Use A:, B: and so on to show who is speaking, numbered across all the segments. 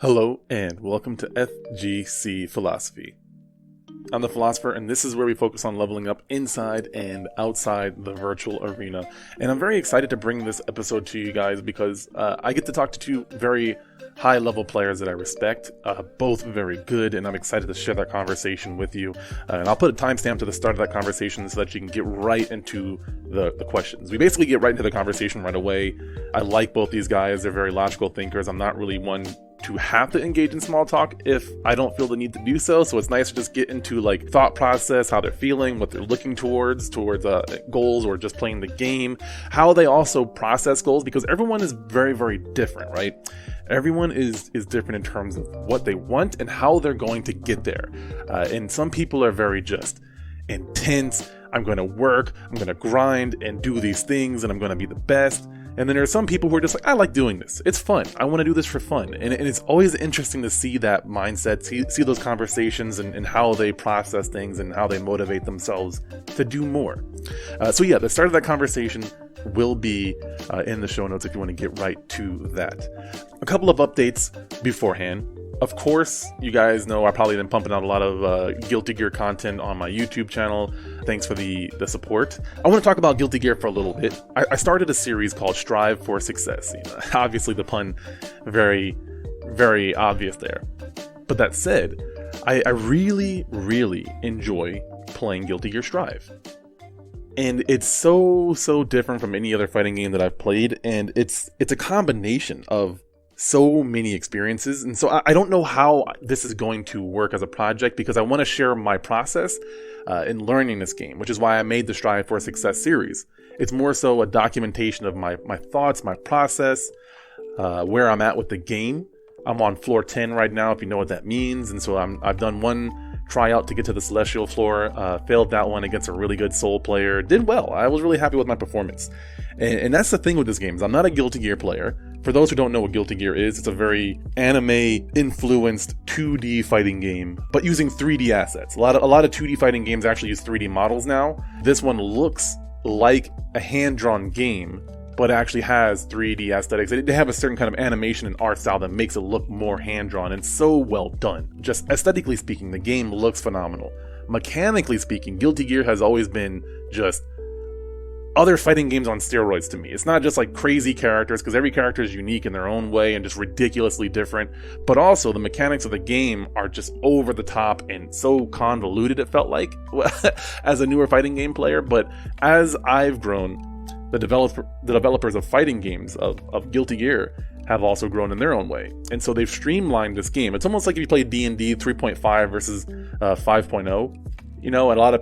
A: Hello and welcome to FGC Philosophy. I'm the Philosopher, and this is where we focus on leveling up inside and outside the virtual arena. And I'm very excited to bring this episode to you guys because I get to talk to two very high-level players that I respect, both very good, and I'm excited to share that conversation with you. And I'll put a timestamp to the start of that conversation so that you can get right into the questions. We basically get right into the conversation right away. I like both these guys. They're very logical thinkers. I'm not really one to have to engage in small talk if I don't feel the need to do so. So it's nice to just get into like thought process, how they're feeling, what they're looking towards goals or just playing the game, how they also process goals, because everyone is very, very different, right? Everyone is different in terms of what they want and how they're going to get there. And some people are very just intense. I'm going to work, I'm going to grind and do these things, and I'm going to be the best. And then there are some people who are just like, I like doing this. It's fun. I want to do this for fun. And it's always interesting to see that mindset, see those conversations and how they process things and how they motivate themselves to do more. So yeah, the start of that conversation will be in the show notes if you want to get right to that. A couple of updates beforehand. Of course, you guys know I've probably been pumping out a lot of Guilty Gear content on my YouTube channel. Thanks for the support. I want to talk about Guilty Gear for a little bit. I started a series called Strive for Success. You know, obviously, the pun very, very obvious there. But that said, I really, really enjoy playing Guilty Gear Strive. And it's so different from any other fighting game that I've played. And it's a combination of so many experiences, and so I don't know how this is going to work as a project because I want to share my process in learning this game, which is why I made the Strive for Success series. It's more so a documentation of my thoughts, my process, where I'm at with the game. I'm on floor 10 right now, if you know what that means, and so I've done one tryout to get to the Celestial floor, failed that one against a really good Soul player, did well. I was really happy with my performance. And that's the thing with this game, is I'm not a Guilty Gear player. For those who don't know what Guilty Gear is, it's a very anime-influenced 2D fighting game, but using 3D assets. A lot of 2D fighting games actually use 3D models now. This one looks like a hand-drawn game, but actually has 3D aesthetics. They have a certain kind of animation and art style that makes it look more hand-drawn and so well done. Just aesthetically speaking, the game looks phenomenal. Mechanically speaking, Guilty Gear has always been just other fighting games on steroids to me. It's not just like crazy characters, because every character is unique in their own way and just ridiculously different, but also the mechanics of the game are just over the top and so convoluted, it felt like, as a newer fighting game player. But as I've grown, the developers of fighting games of Guilty Gear have also grown in their own way. And so they've streamlined this game. It's almost like if you play D&D 3.5 versus 5.0. You know, and a lot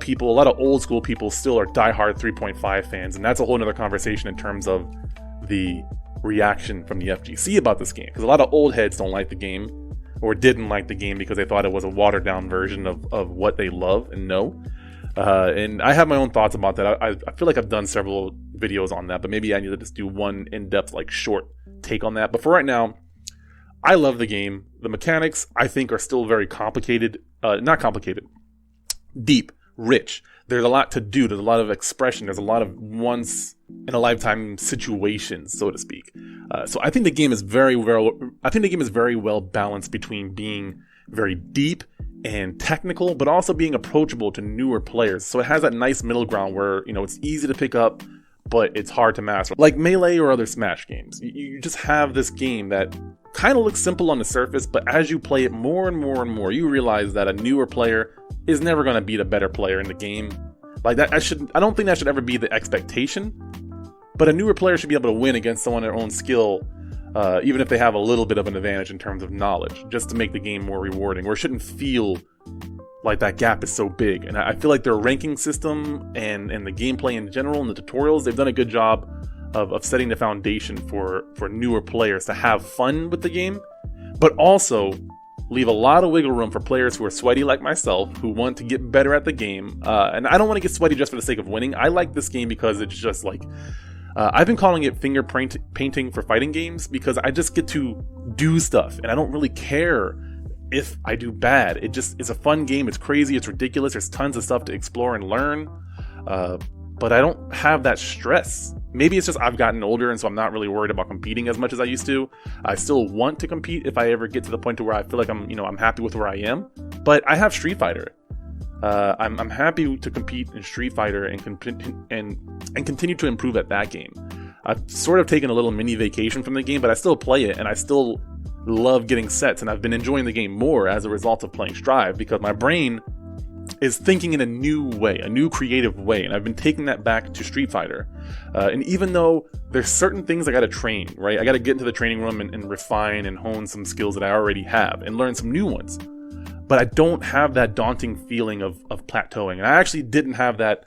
A: of old school people still are diehard 3.5 fans, and that's a whole nother conversation in terms of the reaction from the FGC about this game. Because a lot of old heads don't like the game, or didn't like the game because they thought it was a watered down version of what they love and know. And I have my own thoughts about that. I feel like I've done several videos on that, but maybe I need to just do one in-depth, like short take on that. But for right now, I love the game. The mechanics, I think, are still very complicated. Not complicated. Deep, rich. There's a lot to do. There's a lot of expression. There's a lot of once in a lifetime situations, so to speak. So I think the game is very well balanced between being very deep and technical, but also being approachable to newer players. So it has that nice middle ground where, you know, it's easy to pick up, but it's hard to master. Like Melee or other Smash games. You just have this game that kind of looks simple on the surface, but as you play it more and more and more, you realize that a newer player is never going to beat a better player in the game. Like that, I don't think that should ever be the expectation, but a newer player should be able to win against someone their own skill, even if they have a little bit of an advantage in terms of knowledge, just to make the game more rewarding, or it shouldn't feel like that gap is so big. And I feel like their ranking system and the gameplay in general and the tutorials, they've done a good job of setting the foundation for newer players to have fun with the game, but also leave a lot of wiggle room for players who are sweaty like myself, who want to get better at the game. And I don't want to get sweaty just for the sake of winning. I like this game because it's just like, I've been calling it fingerprint painting for fighting games, because I just get to do stuff and I don't really care if I do bad. It's a fun game. It's crazy. It's ridiculous. There's tons of stuff to explore and learn. But I don't have that stress Maybe it's just I've gotten older, and so I'm not really worried about competing as much as I used to. I still want to compete if I ever get to the point to where I feel like I'm happy with where I am. But I have Street Fighter. I'm happy to compete in Street Fighter and continue to improve at that game. I've sort of taken a little mini vacation from the game, but I still play it, and I still love getting sets, and I've been enjoying the game more as a result of playing Strive, because my brain is thinking in a new way, a new creative way, and I've been taking that back to Street Fighter. And even though there's certain things I gotta train, right? I gotta get into the training room and refine and hone some skills that I already have and learn some new ones. But I don't have that daunting feeling of plateauing. And I actually didn't have that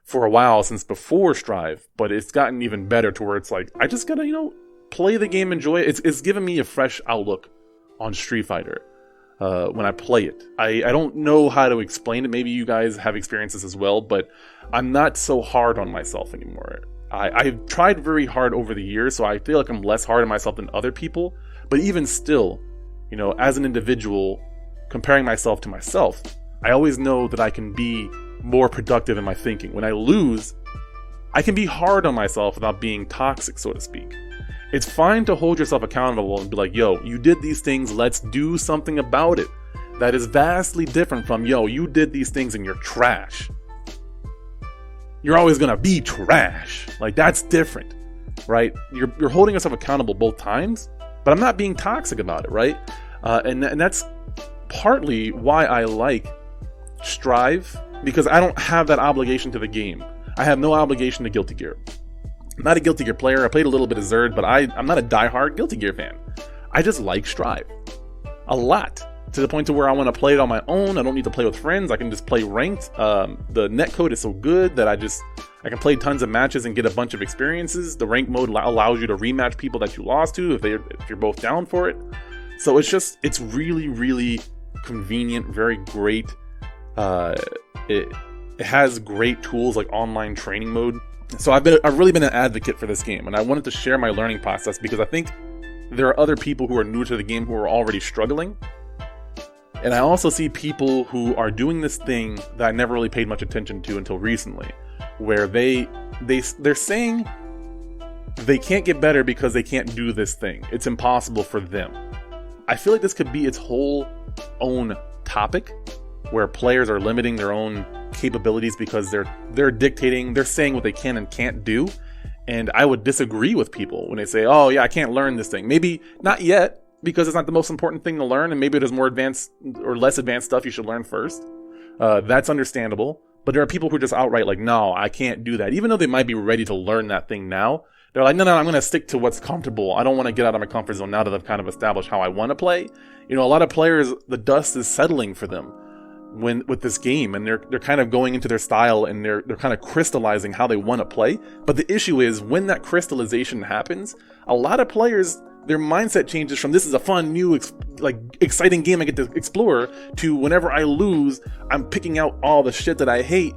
A: for a while since before Strive, but it's gotten even better to where it's like, I just gotta, play the game, enjoy it. It's given me a fresh outlook on Street Fighter when I play it. I don't know how to explain it. Maybe you guys have experiences as well, but I'm not so hard on myself anymore. I've tried very hard over the years, so I feel like I'm less hard on myself than other people. But even still, as an individual, comparing myself to myself, I always know that I can be more productive in my thinking. When I lose, I can be hard on myself without being toxic, so to speak. It's fine to hold yourself accountable and be like, yo, you did these things, let's do something about it. That is vastly different from, yo, you did these things and you're trash. You're always gonna be trash. Like, that's different, right? You're holding yourself accountable both times, but I'm not being toxic about it, right? And that's partly why I like Strive, because I don't have that obligation to the game. I have no obligation to Guilty Gear. I'm not a Guilty Gear player. I played a little bit of Zerd, but I'm not a diehard Guilty Gear fan. I just like Strive a lot, to the point to where I want to play it on my own. I don't need to play with friends. I can just play ranked. The netcode is so good that I can play tons of matches and get a bunch of experiences. The rank mode allows you to rematch people that you lost to if you're both down for it. So it's really, really convenient, very great. It has great tools like online training mode. So I've really been an advocate for this game, and I wanted to share my learning process because I think there are other people who are new to the game who are already struggling. And I also see people who are doing this thing that I never really paid much attention to until recently, where they're saying they can't get better because they can't do this thing. It's impossible for them. I feel like this could be its whole own topic, where players are limiting their own capabilities because they're dictating, they're saying what they can and can't do. And I would disagree with people when they say, oh yeah, I can't learn this thing. Maybe not yet, because it's not the most important thing to learn, and maybe there's more advanced or less advanced stuff you should learn first. That's understandable. But there are people who are just outright like, no, I can't do that. Even though they might be ready to learn that thing now, they're like, no, I'm going to stick to what's comfortable. I don't want to get out of my comfort zone now that I've kind of established how I want to play. A lot of players, the dust is settling for them with this game, and they're kind of going into their style, and they're kind of crystallizing how they want to play. But the issue is, when that crystallization happens, a lot of players, their mindset changes from, this is a fun, new, exciting game I get to explore, to whenever I lose, I'm picking out all the shit that I hate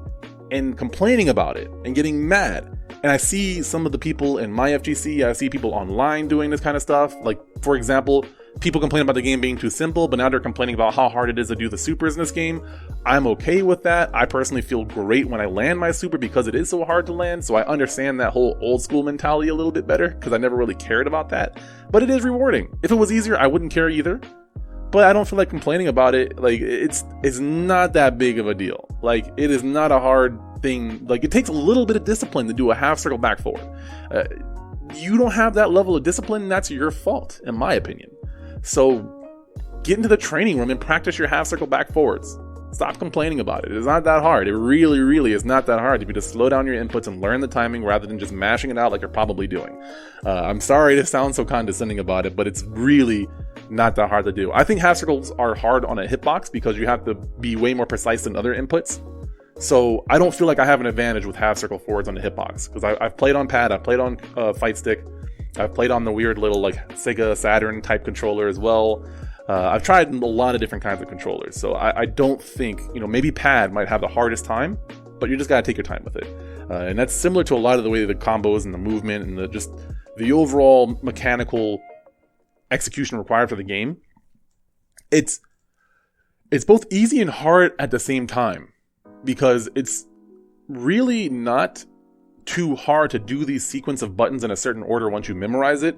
A: and complaining about it and getting mad. And I see some of the people in my FGC, I see people online doing this kind of stuff. Like, for example, people complain about the game being too simple, but now they're complaining about how hard it is to do the supers in this game. I'm okay with that. I personally feel great when I land my super because it is so hard to land, so I understand that whole old school mentality a little bit better, because I never really cared about that. But it is rewarding. If it was easier, I wouldn't care either. But I don't feel like complaining about it. Like, it's not that big of a deal. Like, it is not a hard thing. Like, it takes a little bit of discipline to do a half circle back forward. You don't have that level of discipline, that's your fault, in my opinion. So get into the training room and practice your half circle back forwards. Stop complaining about it. It's not that hard. It really, really is not that hard. If you just slow down your inputs and learn the timing rather than just mashing it out like you're probably doing. I'm sorry to sound so condescending about it, but it's really not that hard to do. I think half circles are hard on a hitbox because you have to be way more precise than other inputs. So I don't feel like I have an advantage with half circle forwards on the hitbox, because I've played on pad, I've played on fight stick, I've played on the weird little Sega Saturn type controller as well. I've tried a lot of different kinds of controllers, so I don't think, maybe pad might have the hardest time, but you just gotta take your time with it. And that's similar to a lot of the way the combos and the movement and the overall mechanical execution required for the game. It's both easy and hard at the same time, because it's really not too hard to do these sequence of buttons in a certain order once you memorize it.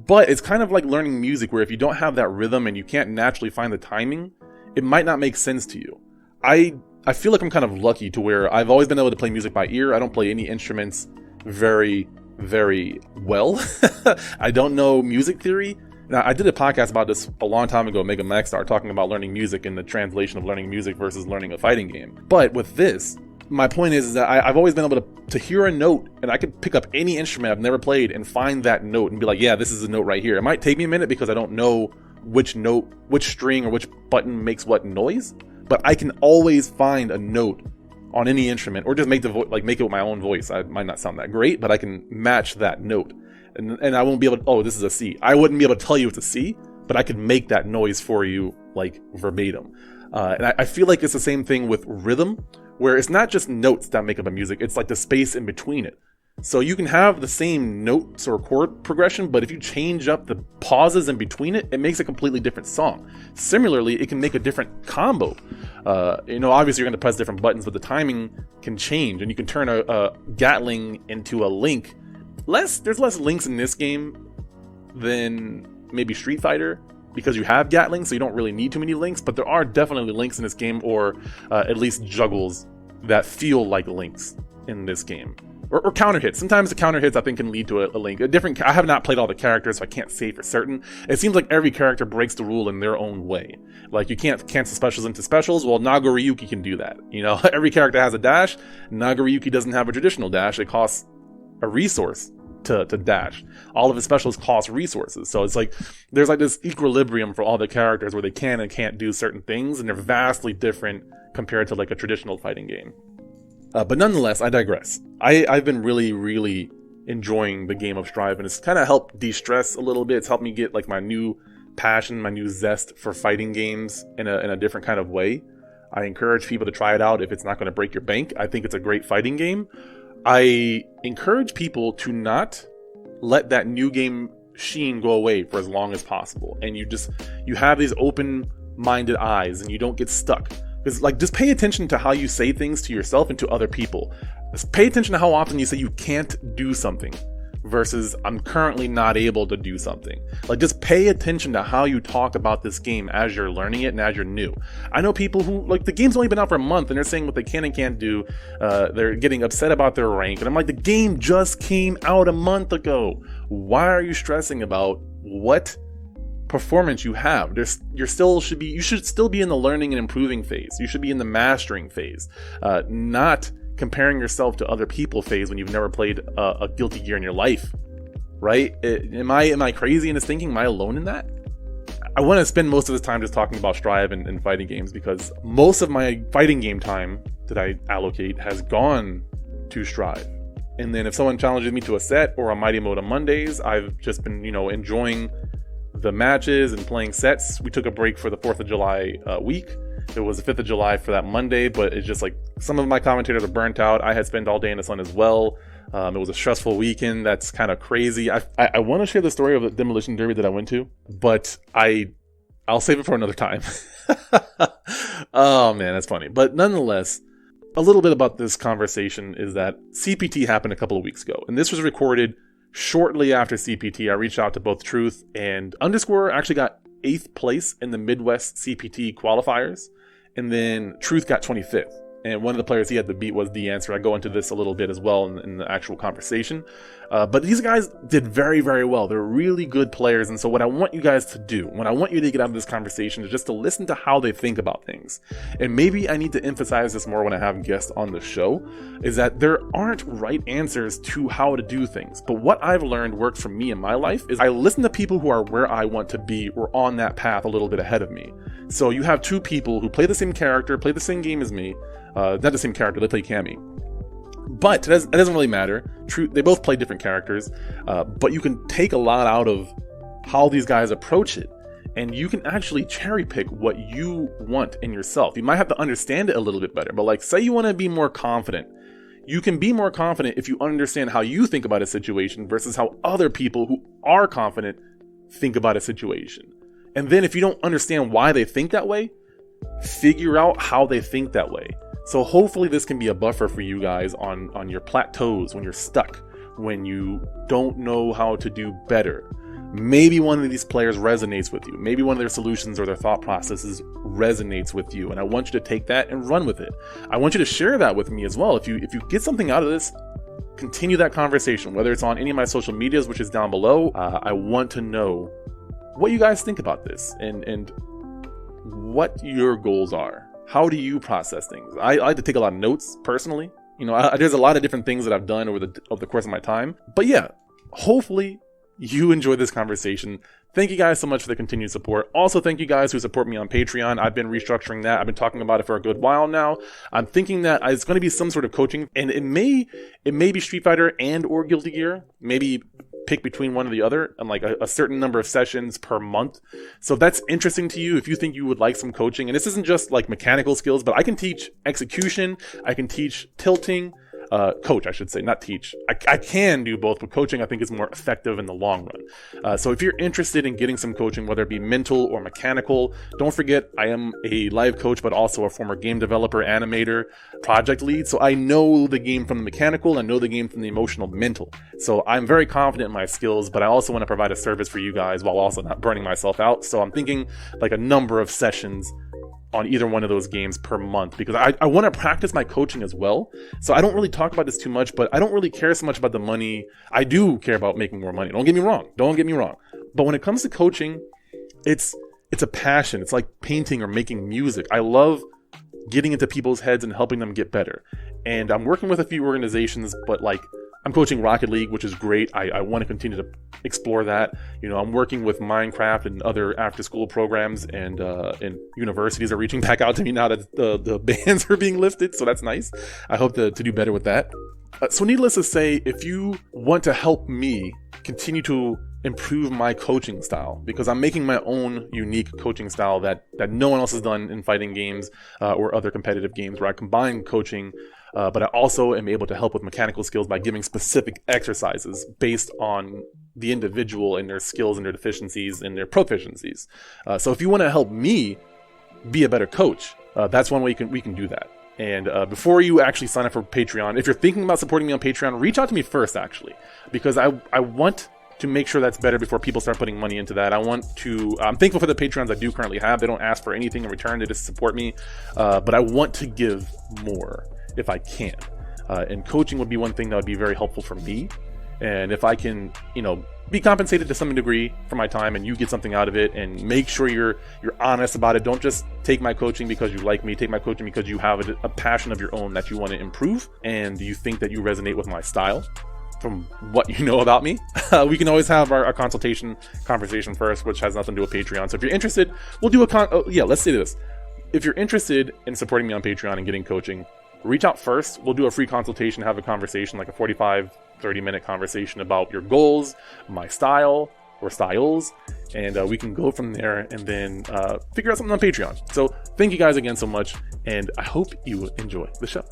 A: But it's kind of like learning music, where if you don't have that rhythm and you can't naturally find the timing, it might not make sense to you. I feel like I'm kind of lucky to where I've always been able to play music by ear. I don't play any instruments very, very well. I don't know music theory. Now, I did a podcast about this a long time ago, Mega Maxstar, talking about learning music and the translation of learning music versus learning a fighting game. But with this, my point is that I've always been able to hear a note, and I could pick up any instrument I've never played and find that note and be like, yeah, this is a note right here. It might take me a minute because I don't know which note, which string or which button makes what noise, but I can always find a note on any instrument, or just make make it with my own voice. I might not sound that great, but I can match that note. And I won't be able to, oh, this is a C. I wouldn't be able to tell you it's a C, but I could make that noise for you, like, verbatim. And I feel like it's the same thing with rhythm, where it's not just notes that make up a music, it's like the space in between it. So you can have the same notes or chord progression, but if you change up the pauses in between it, it makes a completely different song. Similarly, it can make a different combo. Obviously you're going to press different buttons, but the timing can change, and you can turn a Gatling into a Link. There's less links in this game than maybe Street Fighter, because you have Gatling, so you don't really need too many links, but there are definitely links in this game, or at least juggles that feel like links in this game. Or counter hits. Sometimes the counter hits I think can lead to a link. I have not played all the characters, so I can't say for certain. It seems like every character breaks the rule in their own way. Like, you can't cancel specials into specials. Well, Nagoriyuki can do that. Every character has a dash. Nagoriyuki doesn't have a traditional dash. It costs a resource to dash. All of his specials cost resources. So it's like, there's like this equilibrium for all the characters where they can and can't do certain things, and they're vastly different compared to like a traditional fighting game. But nonetheless, I digress. I've been really, really enjoying the game of Strive, and it's kind of helped de-stress a little bit. It's helped me get like my new passion, my new zest for fighting games in a different kind of way. I encourage people to try it out if it's not going to break your bank. I think it's a great fighting game. I encourage people to not let that new game sheen go away for as long as possible. And you have these open-minded eyes, and you don't get stuck. Because, like, just pay attention to how you say things to yourself and to other people. Just pay attention to how often you say you can't do something versus I'm currently not able to do something. Like, just pay attention to how you talk about this game as you're learning it and as you're new. I know people who, like, the game's only been out for a month and they're saying what they can and can't do. They're getting upset about their rank. And I'm like, the game just came out a month ago. Why are you stressing about what performance you have? You should still be in the learning and improving phase. You should be in the mastering phase, not comparing yourself to other people phase when you've never played a Guilty Gear in your life, right? Am I crazy in this thinking? Am I alone in that? I want to spend most of this time just talking about Strive and fighting games, because most of my fighting game time that I allocate has gone to Strive. And then if someone challenges me to a set or a Mighty Mode on Mondays, I've just been, enjoying the matches and playing sets. We took a break for the 4th of July week. It was the 5th of July for that Monday, but it's just like some of my commentators are burnt out. I had spent all day in the sun as well. It was a stressful weekend. That's kind of crazy. I want to share the story of the demolition derby that I went to, but I'll save it for another time. Oh man, that's funny. But nonetheless, a little bit about this conversation is that CPT happened a couple of weeks ago, and this was recorded shortly after CPT. I reached out to both Truth and Undrscore. Actually got 8th place in the Midwest CPT qualifiers, and then Truth got 25th. And one of the players he had to beat was The Answer. I go into this a little bit as well in the actual conversation. But these guys did very, very well. They're really good players. And so what I want you guys to do, what I want you to get out of this conversation, is just to listen to how they think about things. And maybe I need to emphasize this more when I have guests on the show, is that there aren't right answers to how to do things. But what I've learned worked for me in my life is I listen to people who are where I want to be or on that path a little bit ahead of me. So you have two people who play the same character, play the same game as me. Not the same character, they play Cammy. But it doesn't really matter. They both play different characters, but you can take a lot out of how these guys approach it, and you can actually cherry pick what you want in yourself. You might have to understand it a little bit better, but like, say you want to be more confident. You can be more confident if you understand how you think about a situation versus how other people who are confident think about a situation. And then if you don't understand why they think that way, figure out how they think that way. So hopefully this can be a buffer for you guys on your plateaus, when you're stuck, when you don't know how to do better. Maybe one of these players resonates with you. Maybe one of their solutions or their thought processes resonates with you. And I want you to take that and run with it. I want you to share that with me as well. If you get something out of this, continue that conversation, whether it's on any of my social medias, which is down below. I want to know what you guys think about this and what your goals are. How do you process things? I like to take a lot of notes personally. There's a lot of different things that I've done over the course of my time. But yeah, hopefully you enjoyed this conversation. Thank you guys so much for the continued support. Also, thank you guys who support me on Patreon. I've been restructuring that. I've been talking about it for a good while now. I'm thinking that it's going to be some sort of coaching, and it may be Street Fighter and or Guilty Gear. Maybe pick between one or the other, and like a certain number of sessions per month. So if that's interesting to you, if you think you would like some coaching, and this isn't just like mechanical skills, but I can teach execution, I can teach tilting, coach, I should say, not teach. I can do both, but coaching I think is more effective in the long run. So if you're interested in getting some coaching, whether it be mental or mechanical, don't forget I am a live coach, but also a former game developer, animator, project lead. So I know the game from the mechanical, I know the game from the emotional, mental. So I'm very confident in my skills, but I also want to provide a service for you guys while also not burning myself out. So I'm thinking like a number of sessions on either one of those games per month, because I want to practice my coaching as well. So I don't really talk about this too much, but I don't really care so much about the money. I do care about making more money. Don't get me wrong. But when it comes to coaching, it's a passion. It's like painting or making music. I love getting into people's heads and helping them get better. And I'm working with a few organizations, but like I'm coaching Rocket League, which is great. I want to continue to explore that. I'm working with Minecraft and other after-school programs, and universities are reaching back out to me now that the bans are being lifted, so that's nice. I hope to do better with that. So needless to say, if you want to help me continue to improve my coaching style, because I'm making my own unique coaching style that no one else has done in fighting games or other competitive games, where I combine coaching, but I also am able to help with mechanical skills by giving specific exercises based on the individual and their skills and their deficiencies and their proficiencies. So if you want to help me be a better coach, that's one way we can do that. And before you actually sign up for Patreon, if you're thinking about supporting me on Patreon, reach out to me first, actually, because I want to make sure that's better before people start putting money into that. I'm thankful for the Patreons I do currently have. They don't ask for anything in return. They just support me. But I want to give more if I can. And coaching would be one thing that would be very helpful for me. And if I can, be compensated to some degree for my time, and you get something out of it, and make sure you're honest about it. Don't just take my coaching because you like me. Take my coaching because you have a passion of your own that you want to improve, and you think that you resonate with my style from what you know about me. We can always have our conversation first, which has nothing to do with Patreon. So if you're interested, we'll do let's say this. If you're interested in supporting me on Patreon and getting coaching, reach out first. We'll do a free consultation, have a conversation, like a 30-minute conversation about your goals, my style or styles, and we can go from there and then figure out something on Patreon. So thank you guys again so much, and I hope you enjoy the show.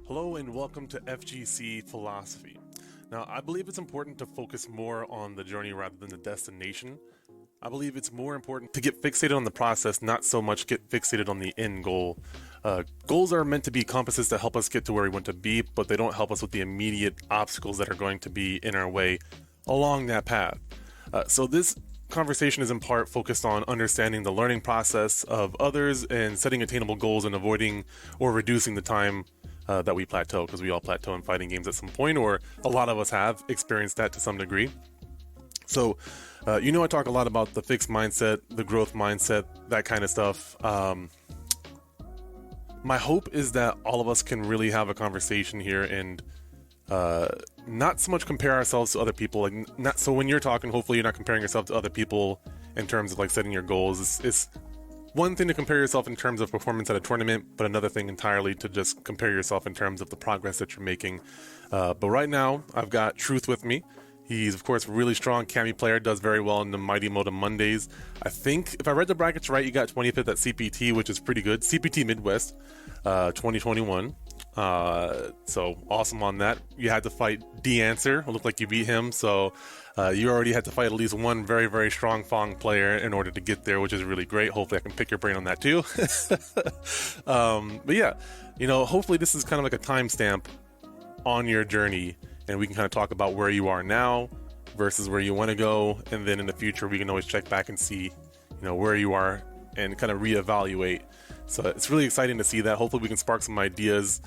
A: Hello and welcome to FGC Philosophy. Now, I believe it's important to focus more on the journey rather than the destination. I believe it's more important to get fixated on the process, not so much get fixated on the end goal. Goals are meant to be compasses that help us get to where we want to be, but they don't help us with the immediate obstacles that are going to be in our way along that path. So this conversation is in part focused on understanding the learning process of others and setting attainable goals and avoiding or reducing the time that we plateau, because we all plateau in fighting games at some point, or a lot of us have experienced that to some degree. So, I talk a lot about the fixed mindset, the growth mindset, that kind of stuff. My hope is that all of us can really have a conversation here and not so much compare ourselves to other people. So when you're talking, hopefully you're not comparing yourself to other people in terms of like setting your goals. It's one thing to compare yourself in terms of performance at a tournament, but another thing entirely to just compare yourself in terms of the progress that you're making. But right now, I've got Truth with me. He's, of course, a really strong Cami player, does very well in the Mighty Mode of Mondays. I think, if I read the brackets right, you got 25th at CPT, which is pretty good. CPT Midwest, 2021. So awesome on that. You had to fight D-Answer. It looked like you beat him, so you already had to fight at least one very, very strong Fong player in order to get there, which is really great. Hopefully I can pick your brain on that too. But yeah, hopefully this is kind of like a timestamp on your journey, and we can kind of talk about where you are now versus where you want to go, and then in the future we can always check back and see where you are and kind of reevaluate. So it's really exciting to see that. Hopefully we can spark some ideas,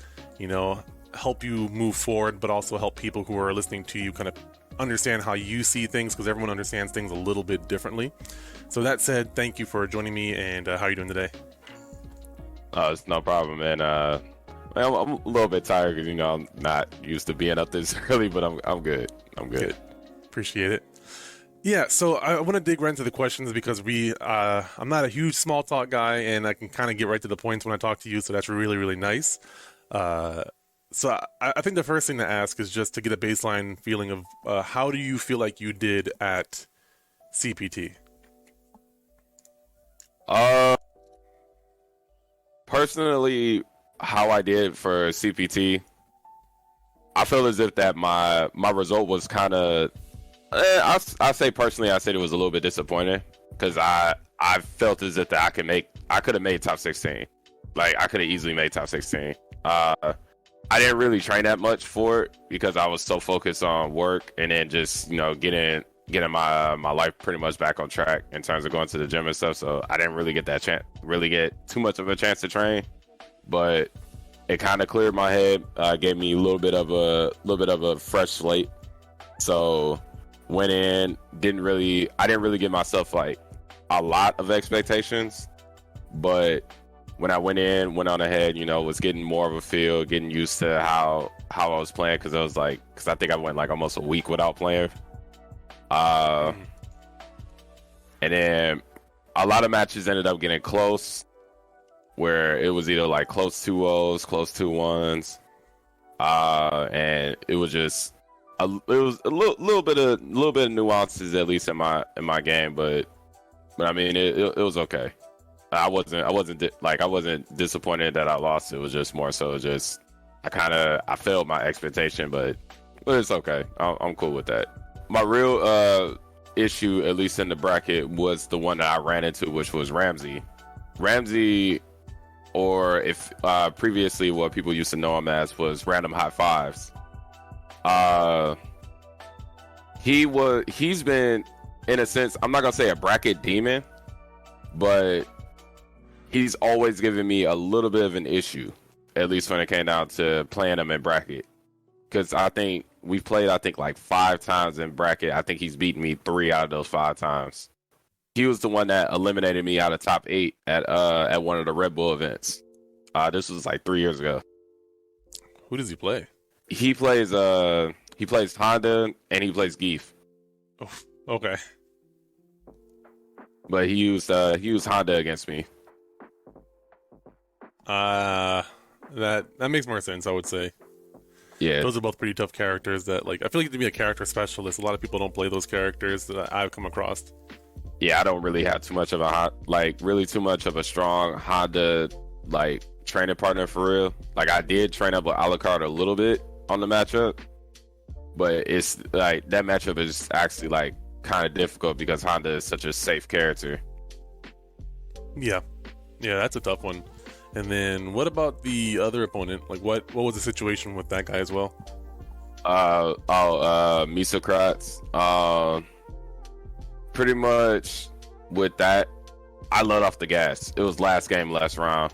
A: help you move forward, but also help people who are listening to you kind of understand how you see things, because everyone understands things a little bit differently. So that said, thank you for joining me, and how are you doing today?
B: It's no problem, man. I'm a little bit tired because I'm not used to being up this early, but I'm good. I'm good.
A: Appreciate it. Yeah, so I want to dig right into the questions because I'm not a huge small talk guy, and I can kind of get right to the points when I talk to you, so that's really, really nice. So I think the first thing to ask is just to get a baseline feeling of how do you feel like you did at CPT?
B: Personally, how I did for CPT, I feel as if that my result was kind of, I say personally, I said it was a little bit disappointing because I felt as if that I could have made top 16. Like I could have easily made top 16. I didn't really train that much for it because I was so focused on work and then just getting my life pretty much back on track in terms of going to the gym and stuff. So I didn't really get too much of a chance to train, but it kind of cleared my head, gave me a little bit of a fresh slate. So went in, I didn't really give myself like a lot of expectations, but when I went on ahead, was getting more of a feel, getting used to how I was playing, because I think I went like almost a week without playing. And then a lot of matches ended up getting close, where it was either like close 2-0s, close 2-1s, and it was just a little bit of nuances, at least in my game, but I mean it was okay. I wasn't disappointed that I lost. It was just more so just I failed my expectation, but it's okay. I'm cool with that. My real issue, at least in the bracket, was the one that I ran into, which was Ramsey, or if previously what people used to know him as was Random High Fives. He's been, in a sense, I'm not gonna say a bracket demon, but he's always given me a little bit of an issue, at least when it came down to playing him in bracket. Because I think we've played, like 5 times in bracket. I think he's beaten me 3 out of those 5 times. He was the one that eliminated me out of top 8 at one of the Red Bull events. This was like 3 years ago.
A: Who does he play?
B: He plays Honda and he plays Geef.
A: Oh, okay.
B: But he used Honda against me.
A: That makes more sense, I would say.
B: Yeah,
A: those are both pretty tough characters that, like, I feel like to be a character specialist, a lot of people don't play those characters that I've come across.
B: Yeah, I don't really have too much of a strong Honda like training partner for real. Like I did train up with Alucard a little bit on the matchup, but it's like that matchup is actually like kind of difficult because Honda is such a safe character.
A: Yeah, that's a tough one. And then what about the other opponent? Like what was the situation with that guy as well?
B: Misocrats. Pretty much with that, I let off the gas. It was last game, last round.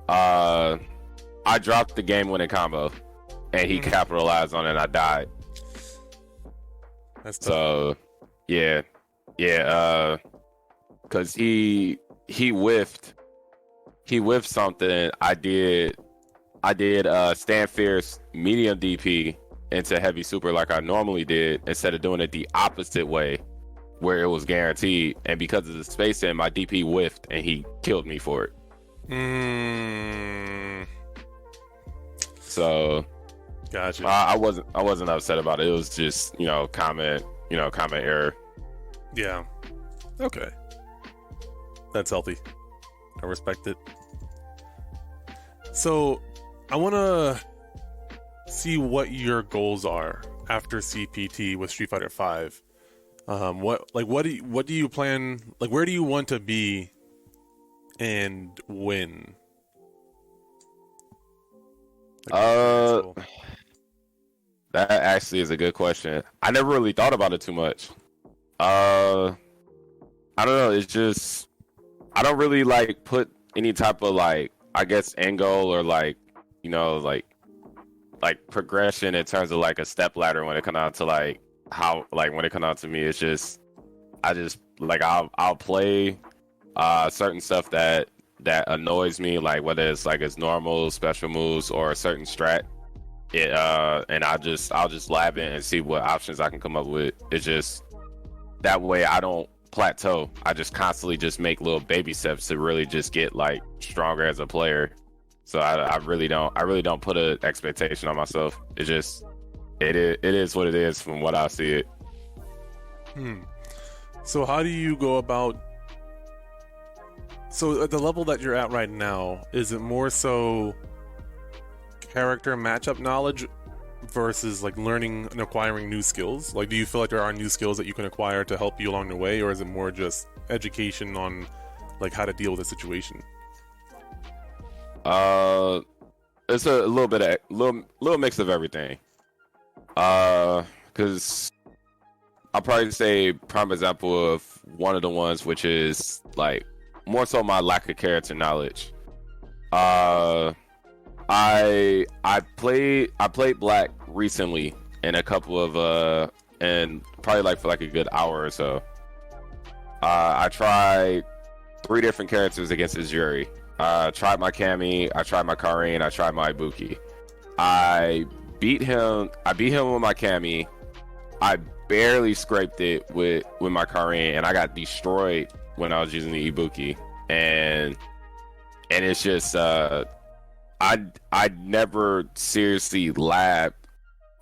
B: I dropped the game-winning combo, and he capitalized on it, and I died.
A: That's tough.
B: So, yeah. Because he whiffed something. I did stand fierce medium DP into heavy super like I normally did, instead of doing it the opposite way where it was guaranteed, and because of the space in, my DP whiffed, and he killed me for it. So,
A: Gotcha.
B: I wasn't upset about it. It was just comment error.
A: Yeah. Okay. That's healthy. I respect it. So, I want to see what your goals are after CPT with Street Fighter V. What do you plan? Like, where do you want to be, and when?
B: That actually is a good question. I never really thought about it too much. I don't know. It's just I don't really like put any type of like, I guess, end goal or like progression in terms of like a step ladder when it comes out to like how like when it comes out to me. It's just I just like I'll play certain stuff that annoys me, like whether it's like it's normal special moves or a certain strat. And I'll just lab it and see what options I can come up with. It's just that way I don't plateau. I just constantly just make little baby steps to really just get like stronger as a player. So I really don't put an expectation on myself. It is what it is from what I see it.
A: So how do you go about? So at the level that you're at right now, is it more so character matchup knowledge versus like learning and acquiring new skills? Like, do you feel like there are new skills that you can acquire to help you along the way, or is it more just education on like how to deal with a situation?
B: It's a little bit of little mix of everything. Because I'll probably say prime example of one of the ones, which is like more so my lack of character knowledge. I played Black recently in a couple of and probably like for like a good hour or so. I tried 3 different characters against this jury. I tried my Cammy, I tried my Karin, I tried my Ibuki. I beat him with my Cammy. I barely scraped it with my Karin, and I got destroyed when I was using the Ibuki. And it's just I never seriously labbed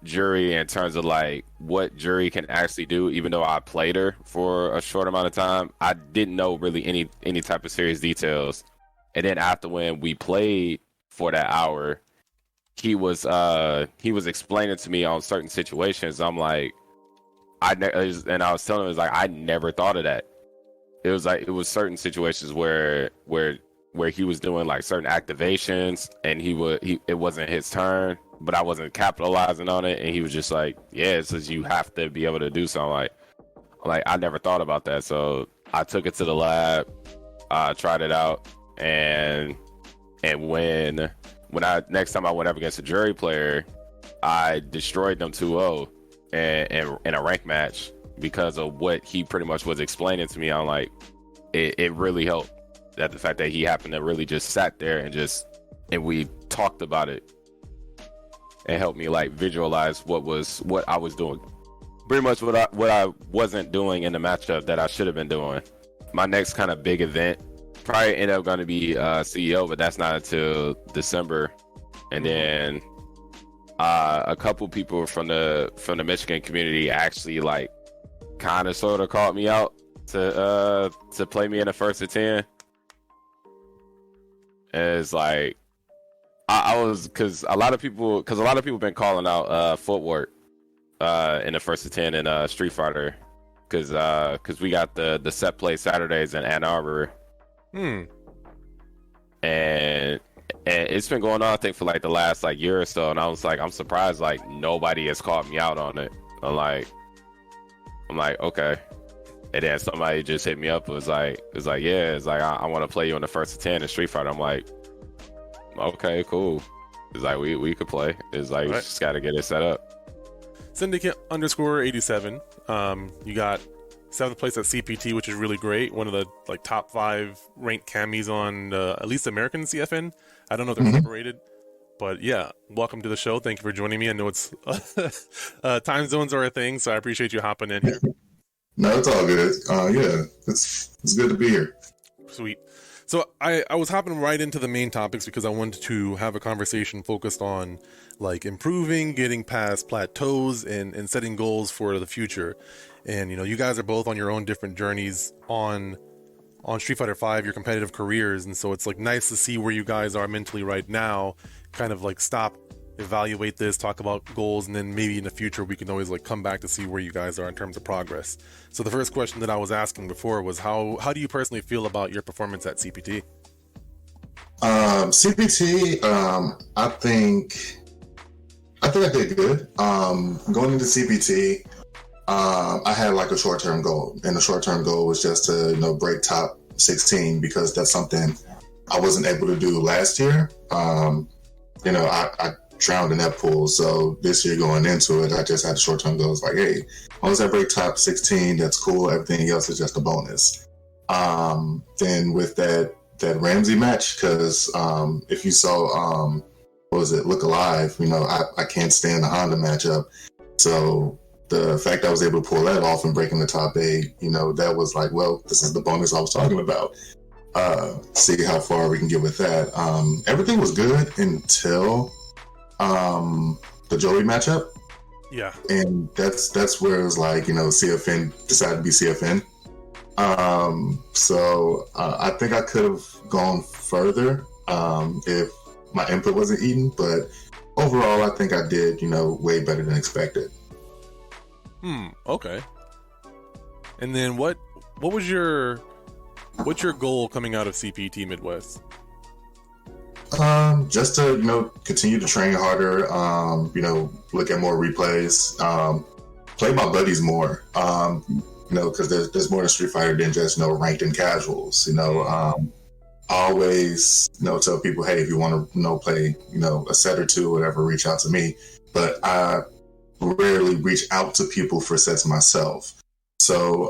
B: Jury in terms of like what Jury can actually do, even though I played her for a short amount of time. I didn't know really any type of serious details. And then after when we played for that hour, he was explaining to me on certain situations. I'm like, I was telling him, it was like, I never thought of that. It was like, it was certain situations where he was doing like certain activations and it wasn't his turn, but I wasn't capitalizing on it. And he was just like, yeah, it says you have to be able to do something. Like I never thought about that. So I took it to the lab, tried it out. And when I next time I went up against a jury player, I destroyed them 2-0 in a rank match because of what he pretty much was explaining to me. I'm like, it really helped, that the fact that he happened to really just sat there and we talked about it and helped me like visualize what I was doing, pretty much what I wasn't doing in the matchup that I should have been doing. My next kind of big event probably end up going to be CEO, but that's not until December. And then a couple people from the Michigan community actually like kind of sort of called me out to play me in the first of 10. And it's like I was, because a lot of people been calling out footwork in the first of 10 in Street Fighter, because we got the set play Saturdays in Ann Arbor. And it's been going on, I think, for like the last like year or so, and I was like, I'm surprised like nobody has called me out on it. I'm like okay. And then somebody just hit me up. It was like I want to play you in the first of 10 in Street Fighter. I'm like, okay, cool. It's like we could play. It's like, right. You just got to get it set up.
A: Syndicate _87. You got 7th place at CPT, which is really great. One of the like top 5 ranked camis on at least American CFN. I don't know if they're separated, but yeah, welcome to the show. Thank you for joining me. I know it's time zones are a thing, so I appreciate you hopping in here.
C: No, it's all good. Yeah, it's good to be here.
A: Sweet. So I was hopping right into the main topics because I wanted to have a conversation focused on like improving, getting past plateaus, and setting goals for the future. And you guys are both on your own different journeys on Street Fighter V, your competitive careers, and so it's like nice to see where you guys are mentally right now. Kind of like stop, evaluate this, talk about goals, and then maybe in the future we can always like come back to see where you guys are in terms of progress. So the first question that I was asking before was how do you personally feel about your performance at CPT?
C: CPT, I think I did good. Going into CPT, I had like a short-term goal, and the short-term goal was just to break top 16 because that's something I wasn't able to do last year. I drowned in that pool, so this year going into it, I just had a short-term goal. It's like, hey, as long as I break top 16, that's cool. Everything else is just a bonus. Then with that Ramsey match, because if you saw what was it, Look Alive, I can't stand the Honda matchup, so the fact I was able to pull that off and break in the top 8, that was like, well, this is the bonus I was talking about. See how far we can get with that. Everything was good until the Joey matchup.
A: Yeah.
C: And that's where it was like, CFN decided to be CFN. So I think I could have gone further if my input wasn't eaten, but overall I think I did, way better than expected.
A: Okay. And then what's your goal coming out of CPT Midwest?
C: Just to continue to train harder, look at more replays, play my buddies more, because there's more to Street Fighter than just ranked and casuals. I always tell people, hey, if you want to play a set or two, whatever, reach out to me. But I rarely reach out to people for sets myself. So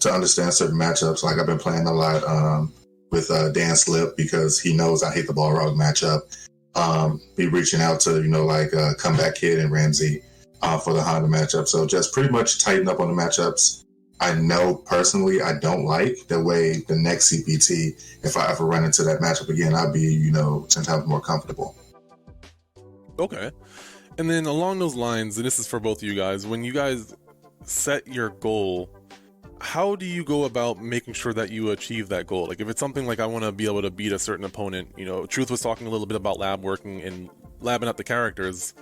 C: to understand certain matchups, like I've been playing a lot with Dan Slip because he knows I hate the Balrog matchup. Be reaching out to Comeback Kid and Ramsey for the Honda matchup. So just pretty much tighten up on the matchups. I know personally I don't like the way the next CPT, if I ever run into that matchup again, I'd be 10 times more comfortable.
A: Okay. And then along those lines, and this is for both of you guys, when you guys set your goal, how do you go about making sure that you achieve that goal? Like if it's something like I want to be able to beat a certain opponent, Truth was talking a little bit about lab working and labbing up the characters.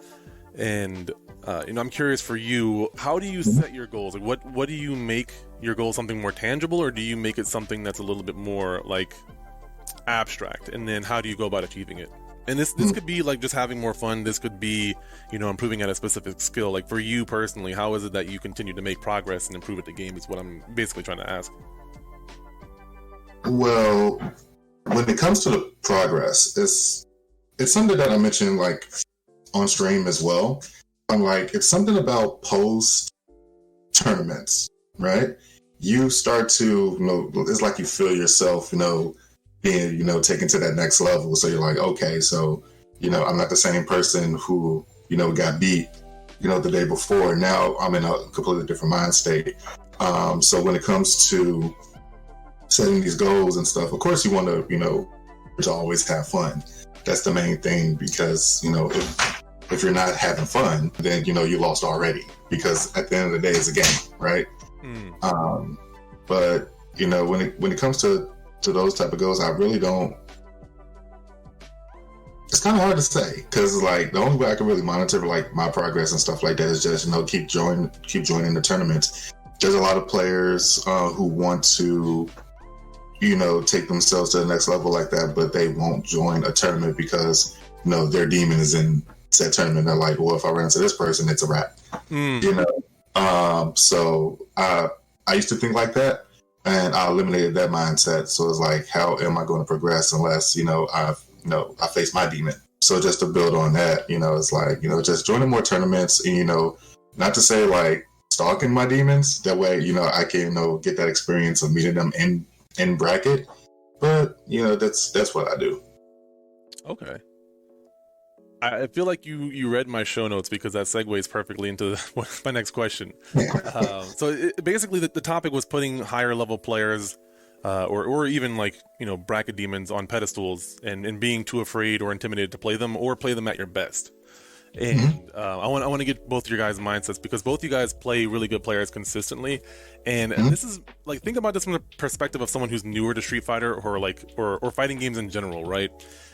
A: And, I'm curious for you, how do you set your goals? Like what do you make your goal something more tangible, or do you make it something that's a little bit more like abstract? And then how do you go about achieving it? And this could be like just having more fun. This could be, improving at a specific skill. Like for you personally, how is it that you continue to make progress and improve at the game is what I'm basically trying to ask.
C: Well, when it comes to the progress, it's something that I mentioned like on stream as well. I'm like, it's something about post tournaments, right? You start to, it's like you feel yourself, being, taken to that next level. So you're like, okay, so, I'm not the same person who, got beat, the day before. Now I'm in a completely different mind state. So when it comes to setting these goals and stuff, of course you want to always have fun. That's the main thing, because, if you're not having fun, then, you lost already, because at the end of the day, it's a game, right? But, when it comes to those type of goals, I really don't. It's kind of hard to say, because like the only way I can really monitor like my progress and stuff like that is just keep joining the tournaments. There's a lot of players who want to take themselves to the next level like that, but they won't join a tournament because their demon is in said tournament. They're like, well, if I run into this person, it's a wrap. So I used to think like that, and I eliminated that mindset. So it's like, how am I going to progress unless I face my demon? So just to build on that, it's like, just joining more tournaments, and not to say like stalking my demons. That way, I can get that experience of meeting them in bracket. But that's what I do.
A: Okay. I feel like you read my show notes because that segues perfectly into my next question. Basically, the topic was putting higher level players, or even like bracket demons on pedestals and being too afraid or intimidated to play them or play them at your best. And I want to get both your guys' mindsets because both you guys play really good players consistently, and this is like, think about this from the perspective of someone who's newer to Street Fighter or fighting games in general, right?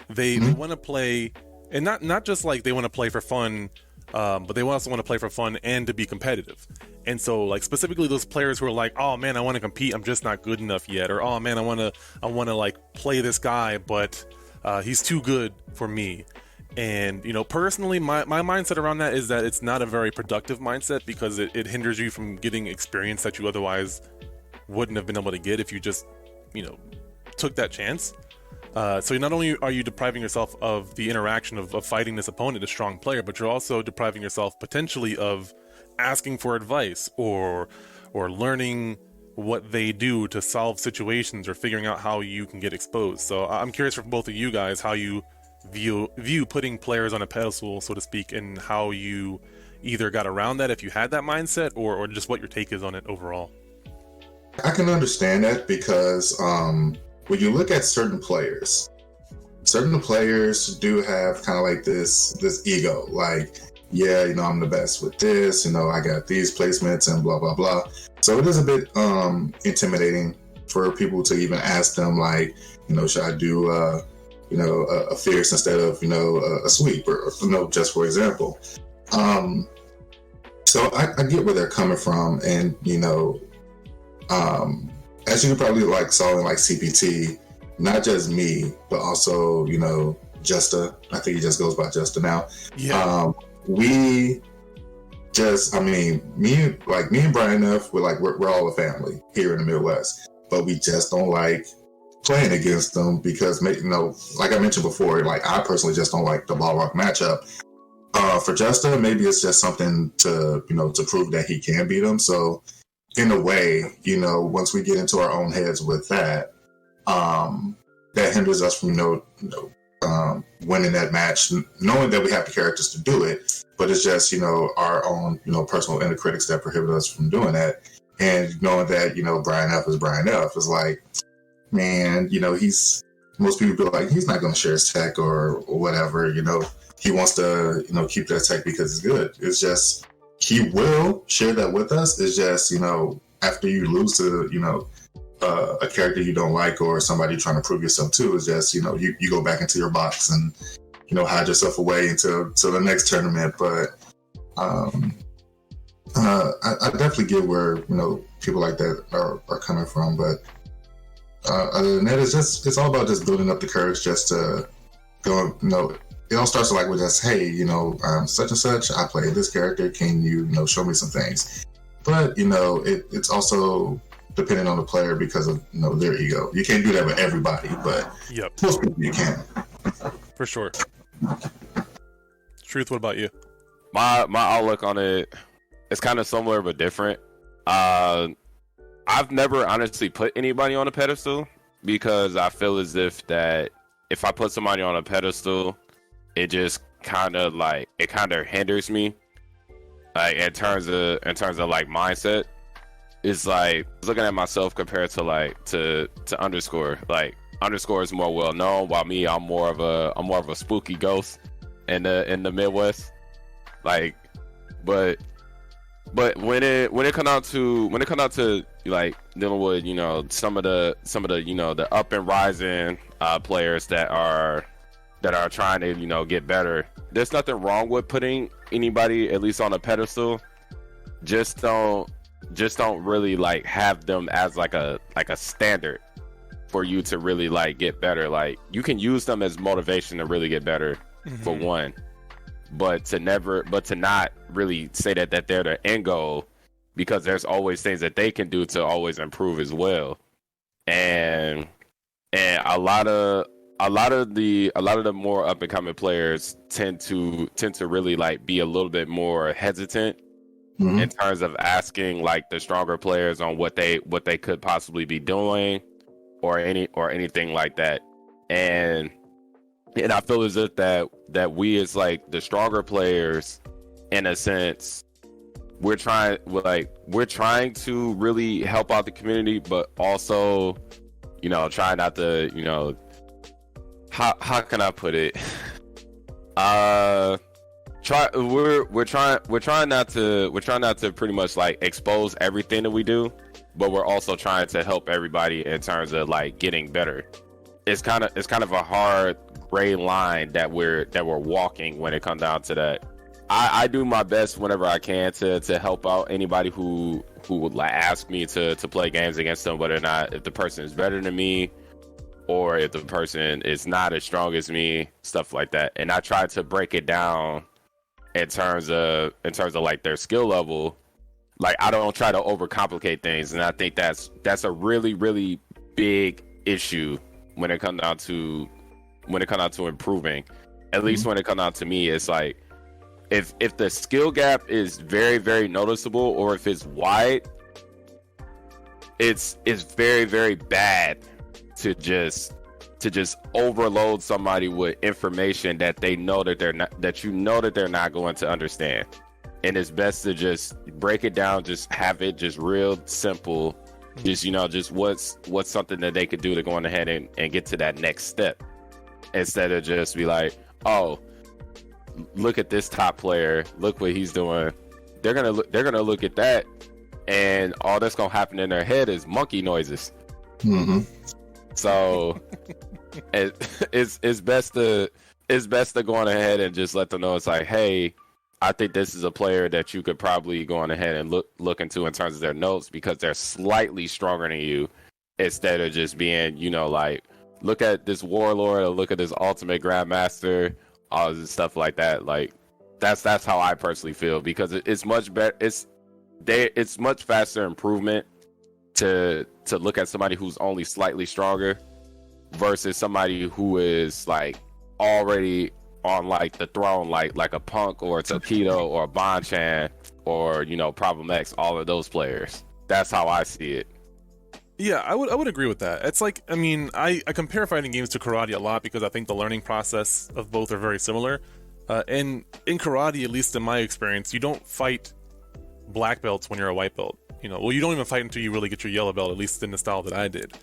A: They want to play. And not just like they want to play for fun, but they also want to play for fun and to be competitive. And so, like, specifically those players who are like, oh man, I want to compete, I'm just not good enough yet, or oh man, I want to like play this guy, but he's too good for me. And personally, my mindset around that is that it's not a very productive mindset because it hinders you from getting experience that you otherwise wouldn't have been able to get if you just took that chance. So not only are you depriving yourself of the interaction of fighting this opponent, a strong player, but you're also depriving yourself potentially of asking for advice or learning what they do to solve situations or figuring out how you can get exposed. So I'm curious from both of you guys how you view putting players on a pedestal, so to speak, and how you either got around that if you had that mindset or just what your take is on it overall.
C: I can understand that because when you look at certain players do have kind of like this ego, like, yeah, I'm the best with this, I got these placements and blah, blah, blah. So it is a bit intimidating for people to even ask them, like, should I do, a fierce instead of, a sweep or just for example. So I get where they're coming from. And, as you probably saw in CPT, not just me, but also, Justa. I think he just goes by Justa now.
A: Yeah.
C: Me and Brian F, we're all a family here in the Midwest, but we just don't like playing against them because, like I mentioned before, I personally just don't like the ball rock matchup. For Justa, maybe it's just something to prove that he can beat him. So in a way, once we get into our own heads with that, that hinders us from, winning that match, knowing that we have the characters to do it, but it's just, our own, personal inner critics that prohibit us from doing that. And knowing that, Brian F is Brian F is like, man, most people be like, he's not going to share his tech or whatever, he wants to, keep that tech because it's good. It's just, he will share that with us. It's just, after you lose to, a character you don't like or somebody you're trying to prove yourself to, is just, you go back into your box and, hide yourself away until the next tournament. But I definitely get where, people like that are coming from. But other than that, it's all about just building up the courage just to go, it all starts with just, hey, I'm such and such, I play this character, can you, show me some things? But, it's also depending on the player because of, their ego. You can't do that with everybody, but most people you can.
A: For sure. Truth, what about you?
B: My outlook on it is kind of similar but different. I've never honestly put anybody on a pedestal because I feel as if I put somebody on a pedestal, it just kind of hinders me, in terms of mindset. It's looking at myself compared to Undrscore. Undrscore is more well known, while me, I'm more of a spooky ghost in the Midwest. But when it come out to dealing with some of the the up and rising players that are trying to get better, there's nothing wrong with putting anybody at least on a pedestal. Just don't really have them as a standard for you to really get better. You can use them as motivation to really get better, for one, but to not really say that they're the end goal, because there's always things that they can do to always improve as well. And a lot of the more up and coming players tend to really be a little bit more hesitant in terms of asking the stronger players on what they could possibly be doing or anything like that. And And I feel as if that we as like the stronger players, in a sense, we're trying to really help out the community, but also, try not to, how can I put it? We're trying not to pretty much like expose everything that we do, but we're also trying to help everybody in terms of like getting better. It's kind of a hard gray line that we're walking when it comes down to that. I do my best whenever I can to help out anybody who would like ask me to play games against them, whether or not if the person is better than me or if the person is not as strong as me, stuff like that. And I try to break it down in terms of like their skill level. Like, I don't try to overcomplicate things, and I think that's a really, really big issue when it comes down to improving. At least when it comes down to me, it's like if the skill gap is very, very noticeable, or if it's wide, it's very, very bad to just overload somebody with information that they know that they're not going to understand. And it's best to just break it down, just have it just real simple. Just what's something that they could do to go on ahead and get to that next step, instead of just be like, oh, look at this top player, look what he's doing. They're gonna look at that, and all that's gonna happen in their head is monkey noises.
C: Mm-hmm.
B: So it's best to go on ahead and just let them know, it's like, hey, I think this is a player that you could probably go on ahead and look into in terms of their notes, because they're slightly stronger than you, instead of just being, like, look at this warlord or look at this ultimate grandmaster, all this stuff like that. Like, that's how I personally feel, because it's much better. It's much faster improvement to look at somebody who's only slightly stronger versus somebody who is like already on like the throne, like a Punk or a Tokido or a Bonchan or Problem X, all of those players. That's how I see it.
A: Yeah, I would agree with that. It's like, I mean, I compare fighting games to karate a lot because I think the learning process of both are very similar. And in karate, at least in my experience, you don't fight black belts when you're a white belt. Well, you don't even fight until you really get your yellow belt, at least in the style that I did.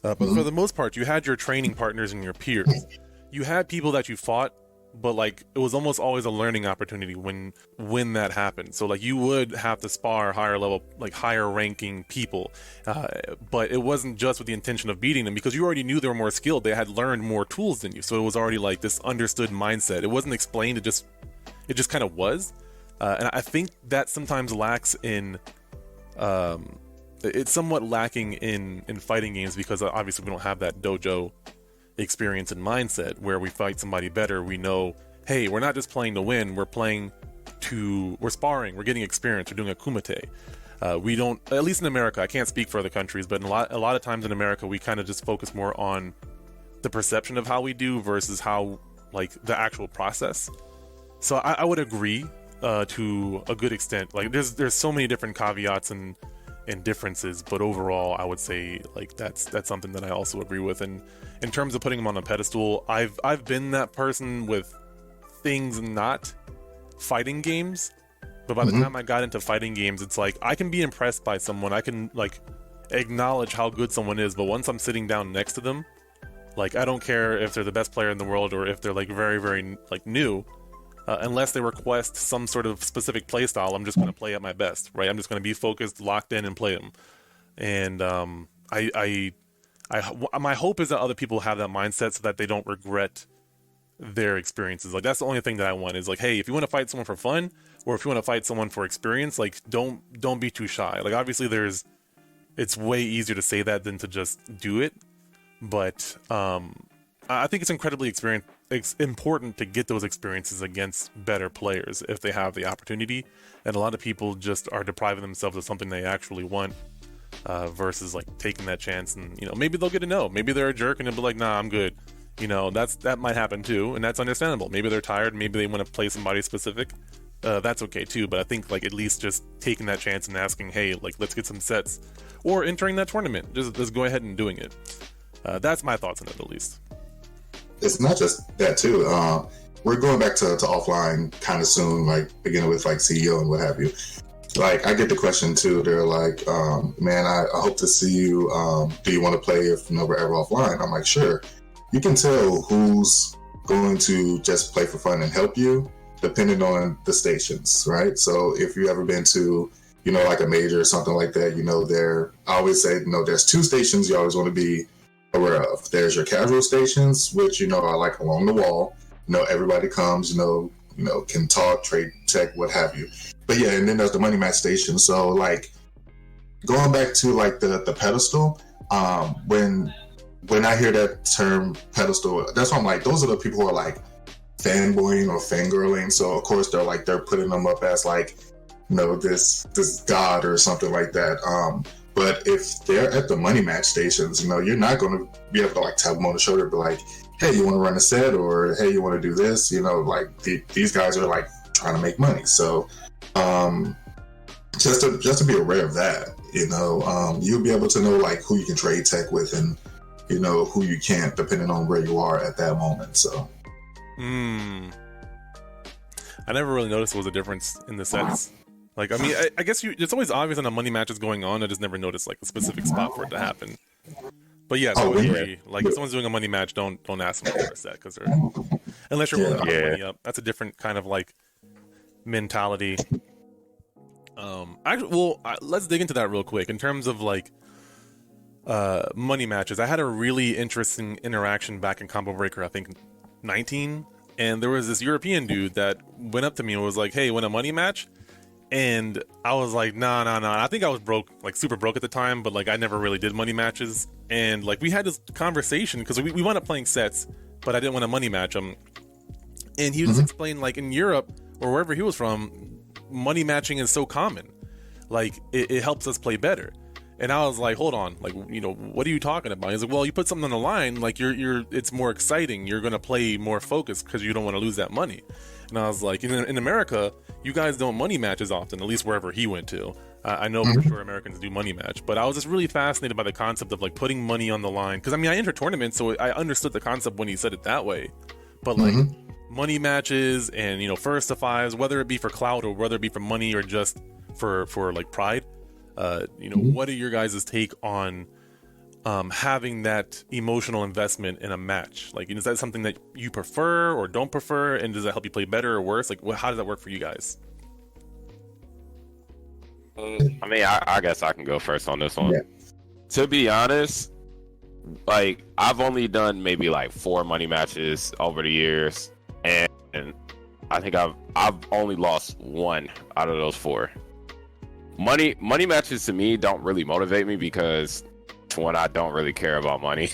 A: But for the most part, you had your training partners and your peers. You had people that you fought, but like it was almost always a learning opportunity when that happened. So like you would have to spar higher level, like higher ranking people, but it wasn't just with the intention of beating them, because you already knew they were more skilled. They had learned more tools than you, so it was already like this understood mindset. It wasn't explained. It just kind of was, and I think that sometimes lacks in. It's somewhat lacking in fighting games, because obviously we don't have that dojo experience and mindset where we fight somebody better. We know, hey, we're not just playing to win, we're sparring, we're getting experience, we're doing a kumite. We don't, at least in America, I can't speak for other countries, but a lot of times in America we kind of just focus more on the perception of how we do versus how, like, the actual process. So I would agree to a good extent. Like there's so many different caveats and differences, but overall I would say like that's something that I also agree with. And in terms of putting them on a pedestal, I've been that person with things not fighting games, but by the time I got into fighting games, it's like I can be impressed by someone, I can like acknowledge how good someone is, but once I'm sitting down next to them, like I don't care if they're the best player in the world or if they're like very, very like new. Unless they request some sort of specific play style, I'm just going to play at my best, right? I'm just going to be focused, locked in, and play them. And my hope is that other people have that mindset so that they don't regret their experiences. Like that's the only thing that I want is like, hey, if you want to fight someone for fun, or if you want to fight someone for experience, like don't be too shy. Like obviously it's way easier to say that than to just do it, but I think it's incredibly important to get those experiences against better players if they have the opportunity. And a lot of people just are depriving themselves of something they actually want, versus like taking that chance. And maybe they'll get a no. Maybe they're a jerk and they'll be like, nah, I'm good. That might happen too, and that's understandable. Maybe they're tired. Maybe they want to play somebody specific. That's okay too. But I think like at least just taking that chance and asking, hey, like let's get some sets, or entering that tournament. Just go ahead and doing it. That's my thoughts on it, at least.
C: it's not just that too. We're going back to offline kind of soon, like beginning with like CEO and what have you. Like I get the question too. They're like, man, I hope to see you. Do you want to play if we're ever offline? I'm like, sure. You can tell who's going to just play for fun and help you depending on the stations, right? So if you've ever been to, like a major or something like that, I always say, there's two stations you always want to be aware of. There's your casual stations, which, are like along the wall. Everybody comes, can talk, trade tech, what have you. But yeah, and then there's the money match station. So like going back to like the pedestal, when I hear that term pedestal, that's why I'm like, those are the people who are like fanboying or fangirling. So of course they're putting them up as like, this god or something like that. But if they're at the money match stations, you're not going to be able to like tap them on the shoulder and be like, hey, you want to run a set, or hey, you want to do this? Like these guys are like trying to make money. So just to be aware of that, you'll be able to know like who you can trade tech with and who you can't, depending on where you are at that moment. So
A: I never really noticed there was a difference in the sets. Like, I mean, I guess it's always obvious when a money match is going on. I just never noticed like a specific spot for it to happen. But yeah, so like if someone's doing a money match, don't ask them for a set because unless you're willing to put money up, that's a different kind of like mentality. Let's dig into that real quick in terms of like money matches. I had a really interesting interaction back in Combo Breaker, I think 19, and there was this European dude that went up to me and was like, "Hey, win a money match?" And I was like, nah. I think I was broke, like super broke at the time, but like I never really did money matches. And like we had this conversation because we wound up playing sets, but I didn't want to money match him. And he was explaining like in Europe or wherever he was from, money matching is so common. Like it helps us play better. And I was like, hold on, like, what are you talking about? He's like, well, you put something on the line, like it's more exciting. You're going to play more focused because you don't want to lose that money. And I was like, in America, you guys don't money match as often, at least wherever he went to. I know for sure Americans do money match, but I was just really fascinated by the concept of like putting money on the line. Because I mean, I enter tournaments, so I understood the concept when he said it that way. But like money matches and first to fives, whether it be for clout or whether it be for money or just for like pride, what are your guys' take on having that emotional investment in a match? Like, is that something that you prefer or don't prefer, and does that help you play better or worse? Like, how does that work for you guys?
B: I mean, I guess I can go first on this one. Yeah. To be honest, like I've only done maybe like 4 money matches over the years, and I think I've only lost 1 out of those 4. Money matches to me don't really motivate me because, one, I don't really care about money.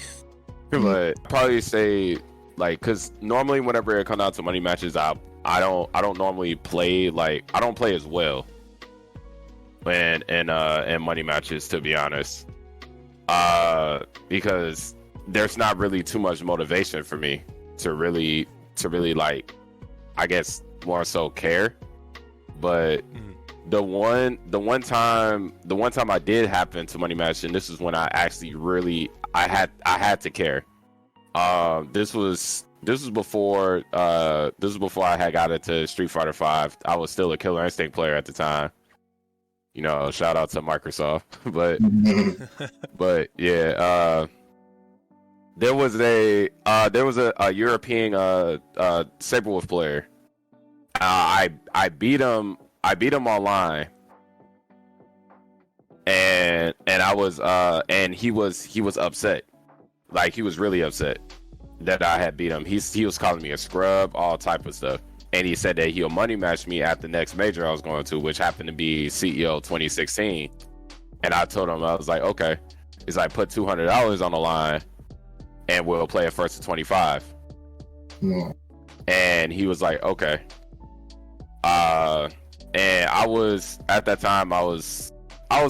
B: But probably say like, because normally whenever it comes down to money matches, I don't normally play, like I don't play as well in money matches, to be honest, because there's not really too much motivation for me to really like, I guess more so care. But the one time I did happen to money match, and this is when I actually really I had to care. This was before I had got into Street Fighter 5. I was still a Killer Instinct player at the time. Shout out to Microsoft. but yeah, there was a European Saberwolf player. I beat him online, and I was and he was upset. Like, he was really upset that I had beat him. He was calling me a scrub, all type of stuff. And he said that he'll money match me at the next major I was going to, which happened to be CEO 2016. And I told him, I was like, okay. He's like, put $200 on the line and we'll play it first to 25. Yeah. And he was like, okay. And I was, at that time, I was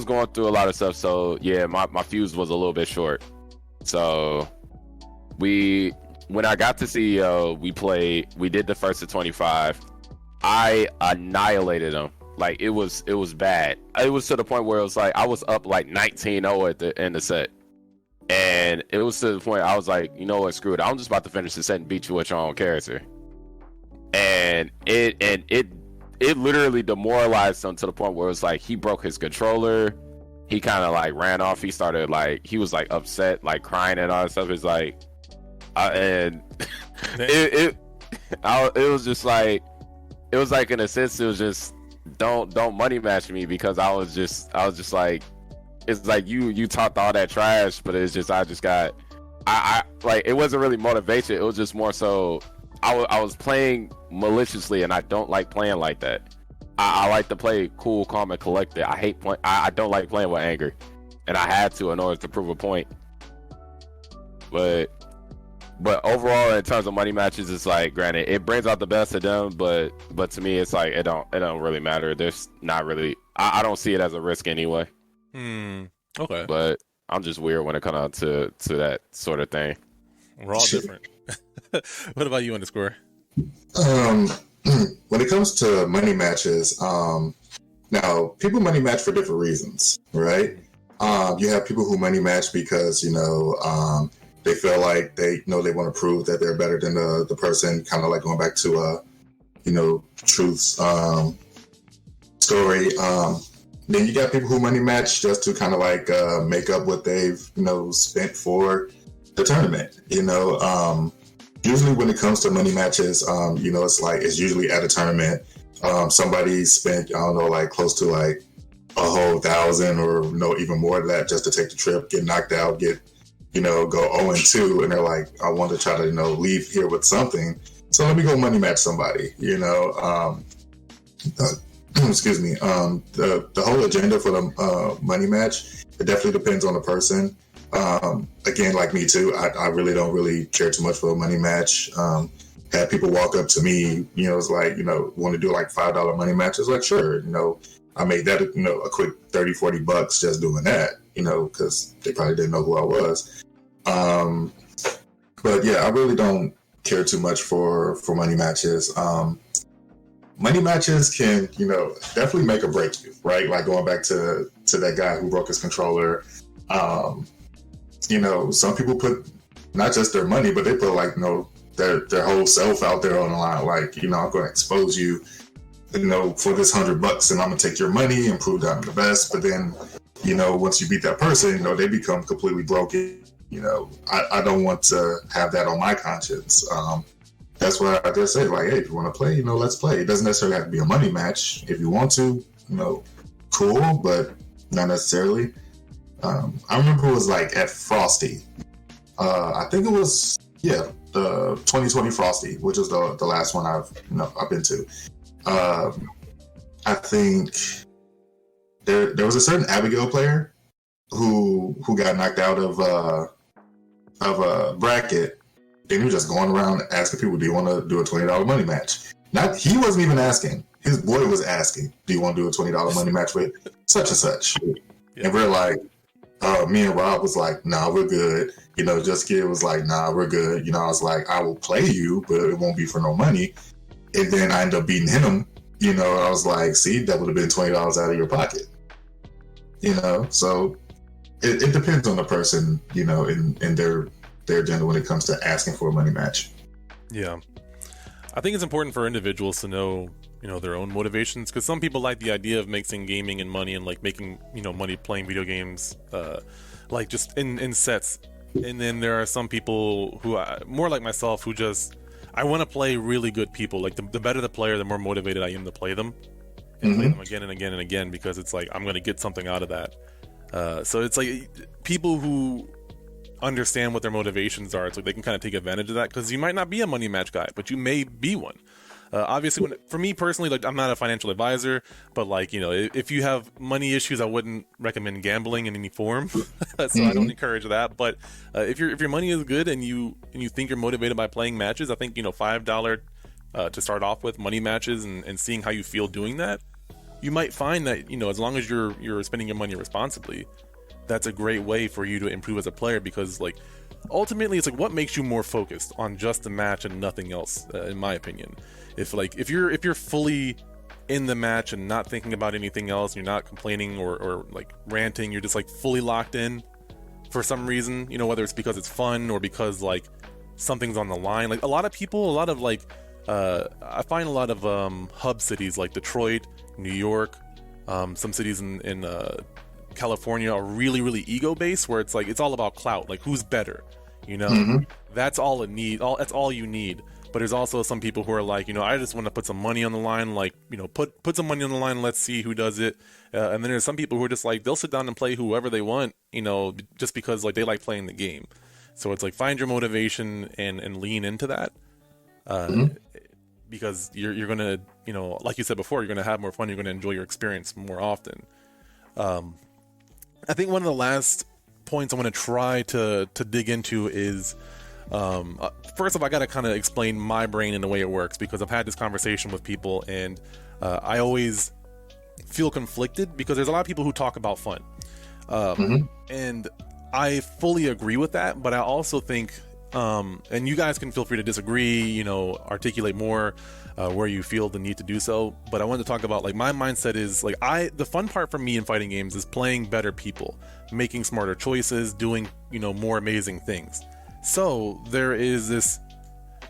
B: going through a lot of stuff. So yeah, my fuse was a little bit short. So when I got to CEO, we did the first to 25. I annihilated him. Like, it was bad. It was to the point where it was like I was up like 19-0 at the end of the set. And And it was to the point I was like, you know what, screw it. I'm just about to finish the set and beat you with your own character. And it literally demoralized him to the point where it was like he broke his controller. He kind of like ran off. He started like, he was like upset, like crying and all that stuff. It's like, and it was just like, it was like in a sense, it was just don't money match me, because I was just like, it's like you talked all that trash, but it's just I like, it wasn't really motivation. It was just more so I was playing maliciously, and I don't like playing like that. I like to play cool, calm, and collected. I don't like playing with anger, and I had to in order to prove a point. But overall, in terms of money matches, it's like, granted, it brings out the best of them, but to me, it's like it don't really matter. There's not really, I don't see it as a risk anyway.
A: Okay.
B: But I'm just weird when it comes out to that sort of thing.
A: We're all different. What about you, Undrscore?
C: When it comes to money matches, now people money match for different reasons, right? You have people who money match because, they feel like they want to prove that they're better than the person, kind of like going back to Truth's story. Then you got people who money match just to kind of like make up what they've spent for the tournament. Usually when it comes to money matches, it's usually at a tournament. Somebody spent, I don't know, like close to like a whole $1,000 or even more than that just to take the trip, get knocked out, go 0-2, and they're like, I want to try to leave here with something, so let me go money match somebody. Excuse me. The whole agenda for the money match, it definitely depends on the person. Again, like me too, I really don't really care too much for a money match. Had people walk up to me, it's like, want to do like $5 money matches? Like, sure, I made that, a quick $30-$40 just doing that, because they probably didn't know who I was. But yeah, I really don't care too much for money matches. Money matches can, definitely make or break you, right? Like going back to that guy who broke his controller. Some people put not just their money, but they put like, their whole self out there on the line. Like, I'm going to expose you, for this $100, and I'm going to take your money and prove that I'm the best. But then, once you beat that person, they become completely broken. I don't want to have that on my conscience. That's why I just say, like, hey, if you want to play, let's play. It doesn't necessarily have to be a money match. If you want to, cool, but not necessarily. I remember it was like at Frosty. I think it was, the 2020 Frosty, which is the last one I've been to. I think there was a certain Abigail player who got knocked out of a bracket. And he was just going around asking people, do you want to do a $20 money match? He wasn't even asking. His boy was asking, do you want to do a $20 money match with such and such? Yeah. And we're like, me and Rob was like, nah, we're good. Just Kid was like, nah, we're good. I was like, I will play you, but it won't be for no money. And then I ended up beating him. I was like, see, that would have been $20 out of your pocket. So it depends on the person, in their agenda when it comes to asking for a money match.
A: Yeah. I think it's important for individuals to know, their own motivations, because some people like the idea of mixing gaming and money and like making, money playing video games, like just in sets. And then there are some people who, more like myself, who just, I want to play really good people. Like the better the player, the more motivated I am to play them and play them again and again and again, because it's like, I'm going to get something out of that. So it's like people who understand what their motivations are, it's like they can kind of take advantage of that, because you might not be a money match guy, but you may be one. Obviously, for me personally, like, I'm not a financial advisor, but like, if you have money issues, I wouldn't recommend gambling in any form. So I don't encourage that. But if your money is good and you think you're motivated by playing matches, I think $5 to start off with money matches and seeing how you feel doing that, you might find that as long as you're spending your money responsibly, that's a great way for you to improve as a player, because like ultimately it's like what makes you more focused on just the match and nothing else, in my opinion. If you're fully in the match and not thinking about anything else, you're not complaining or like ranting, you're just like fully locked in, for some reason, you know, whether it's because it's fun or because like something's on the line. Like a lot of people, a lot of like I find a lot of hub cities like Detroit, New York, some cities in California are really, really ego based, where it's like it's all about clout, like who's better, you know. That's all that's all you need. But there's also some people who are like, you know, I just want to put some money on the line, like, you know, put some money on the line, let's see who does it. And then there's some people who are just like, they'll sit down and play whoever they want, you know, just because like they like playing the game. So it's like, find your motivation and lean into that. Because you're gonna, you know, like you said before, you're gonna have more fun, you're gonna enjoy your experience more often. I think one of the last points I want to try to dig into is, first off, I got to kind of explain my brain and the way it works, because I've had this conversation with people, and I always feel conflicted because there's a lot of people who talk about fun, and I fully agree with that. But I also think, and you guys can feel free to disagree, you know, articulate more where you feel the need to do so. But I wanted to talk about, like, my mindset is like, the fun part for me in fighting games is playing better people, making smarter choices, doing, you know, more amazing things. So there is this,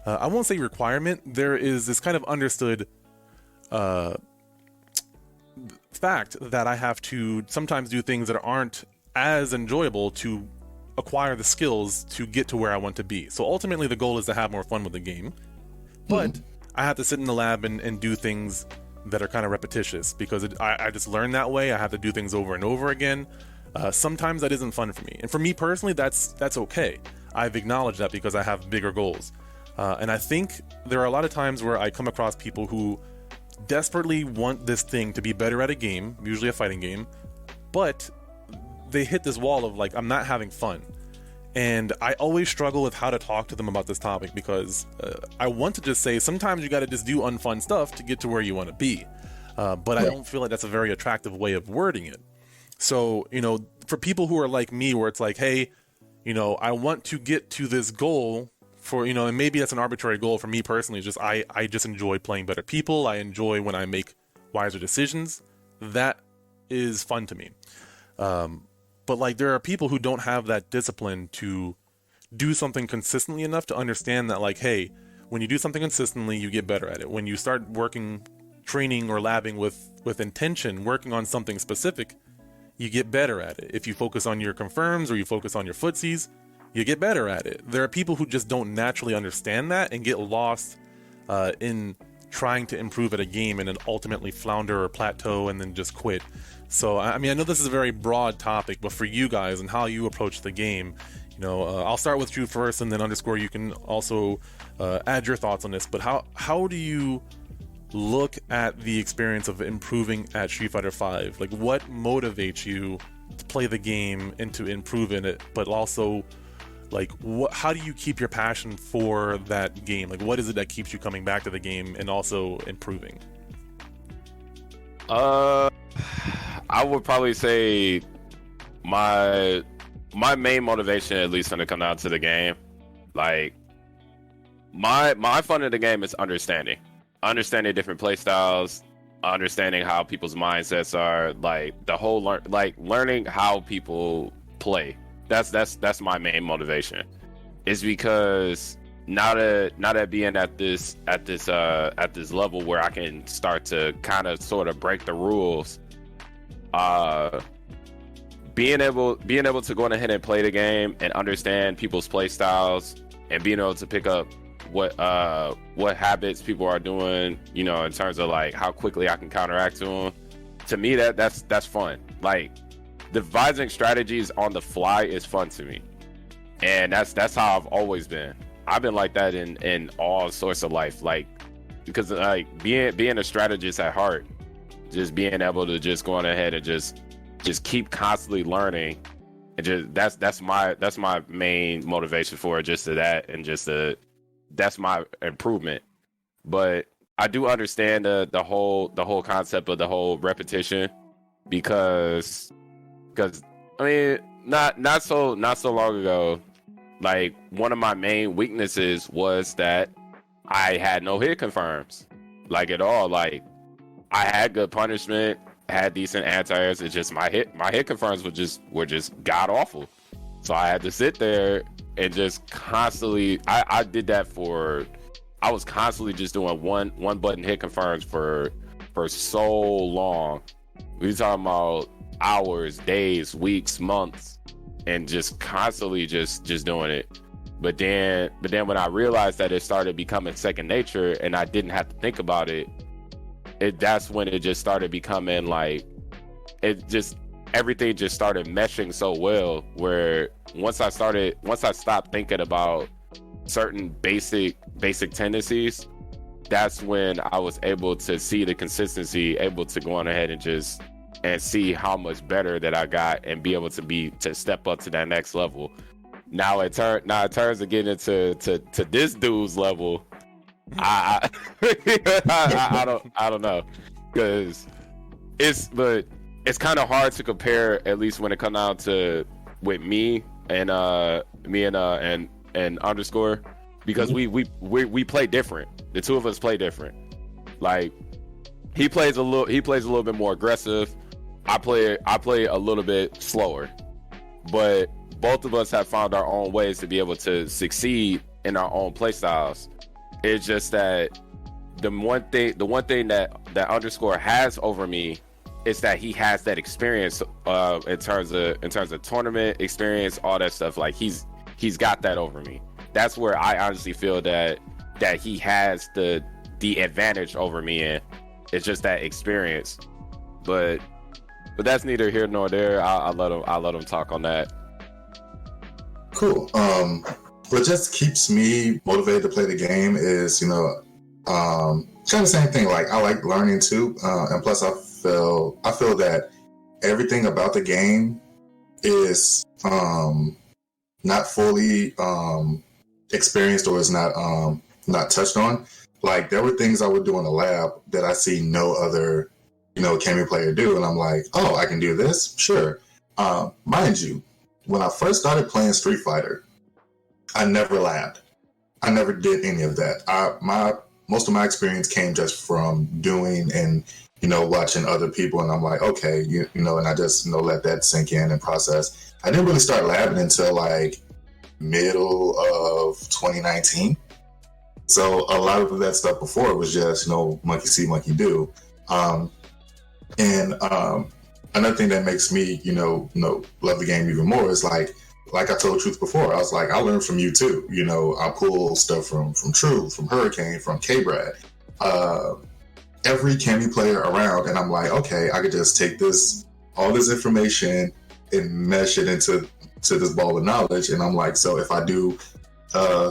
A: I won't say requirement, there is this kind of understood fact that I have to sometimes do things that aren't as enjoyable to acquire the skills to get to where I want to be. So ultimately the goal is to have more fun with the game, but I have to sit in the lab and do things that are kind of repetitious, because I just learned that way. I have to do things over and over again. Sometimes that isn't fun for me, and for me personally, that's okay. I've acknowledged that because I have bigger goals. And I think there are a lot of times where I come across people who desperately want this thing to be better at a game, usually a fighting game, but they hit this wall of like, I'm not having fun. And I always struggle with how to talk to them about this topic, because I want to just say, sometimes you got to just do unfun stuff to get to where you want to be. But I don't feel like that's a very attractive way of wording it. So, you know, for people who are like me, where it's like, hey, you know, I want to get to this goal for, you know, and maybe that's an arbitrary goal for me personally. Just I just enjoy playing better people. I enjoy when I make wiser decisions. That is fun to me. But like, there are people who don't have that discipline to do something consistently enough to understand that, like, hey, when you do something consistently, you get better at it. When you start working, training or labbing with intention, working on something specific, you get better at it. If you focus on your confirms or you focus on your footsies, you get better at it. There are people who just don't naturally understand that and get lost in trying to improve at a game, and then ultimately flounder or plateau and then just quit. So, I mean, I know this is a very broad topic, but for you guys and how you approach the game, you know, I'll start with you first, and then Underscore, you can also add your thoughts on this. But how do you look at the experience of improving at Street Fighter V? Like, what motivates you to play the game and to improve in it, but also, like, how do you keep your passion for that game? Like, what is it that keeps you coming back to the game and also improving?
B: I would probably say my main motivation, at least when it comes down to the game, like, my fun in the game is understanding different play styles, understanding how people's mindsets are, like the whole learning how people play. That's my main motivation. Is because now that being at this level where I can start to kind of sort of break the rules, being able to go ahead and play the game and understand people's play styles, and being able to pick up what habits people are doing, you know, in terms of like how quickly I can counteract to them. To me, that's fun. Like, devising strategies on the fly is fun to me, and that's how I've always been. I've been like that in all sorts of life, like, because like being a strategist at heart, just being able to just go on ahead and just keep constantly learning, and just that's my main motivation for it, just to that, and just that's my improvement. But I do understand the whole concept of the whole repetition, because I mean, not so long ago, like, one of my main weaknesses was that I had no hit confirms, like, at all. Like, I had good punishment, had decent anti-airs. It's just my hit confirms were just god awful. So I had to sit there and just constantly, I did that I was constantly just doing one button hit confirms for so long. We talking about hours, days, weeks, months, and just constantly just doing it. But then when I realized that it started becoming second nature and I didn't have to think about it, that's when it just started becoming like, everything just started meshing so well, where once I stopped thinking about certain basic tendencies, that's when I was able to see the consistency, able to go on ahead and see how much better that I got and be able to step up to that next level. Now it turns to get into this dude's level. I don't know, because it's kind of hard to compare, at least when it comes down to with me and Underscore, because we play different. The two of us play different. Like he plays a little bit more aggressive. I play a little bit slower, but both of us have found our own ways to be able to succeed in our own play styles. It's just that the one thing that Underscore has over me is that he has that experience in terms of tournament experience, all that stuff. Like he's got that over me. That's where I honestly feel that he has the advantage over me in. It's just that experience. But that's neither here nor there. I'll let him talk on that.
C: Cool. What just keeps me motivated to play the game is, kind of the same thing. Like I like learning too, and plus I feel that everything about the game is not fully experienced or is not touched on. Like there were things I would do in the lab that I see no other Kami player do, and I'm like, oh, I can do this, sure. Mind you, when I first started playing Street Fighter, I never labbed. I never did any of that. Most of my experience came just from doing and watching other people, and I'm like, okay, and I just let that sink in and process. I didn't really start labbing until like middle of 2019. So a lot of that stuff before was just monkey see, monkey do. Another thing that makes me love the game even more is like I told Truth before, I was like, I learned from you too. I pull stuff from Truth, from Hurricane, from K-Brad, every Kami player around, and I'm like, okay, I could just take all this information and mesh it into this ball of knowledge. And I'm like, so if I do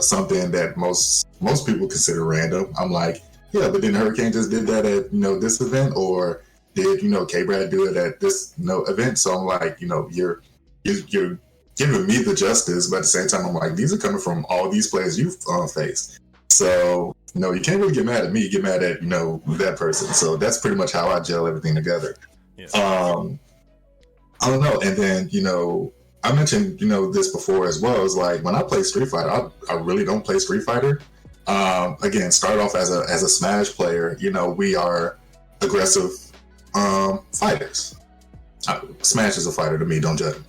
C: something that most people consider random, I'm like, yeah, but then Hurricane just did that at this event, or did K-Brad do it at this event? So I'm like, you're giving me the justice, but at the same time, I'm like, these are coming from all these players you've faced. So you can't really get mad at me. You get mad at that person. So that's pretty much how I gel everything together.
A: Yeah.
C: I don't know. And then I mentioned this before as well. It's like when I play Street Fighter, I really don't play Street Fighter. Again, start off as a Smash player. We are aggressive fighters. Smash is a fighter to me. Don't judge me.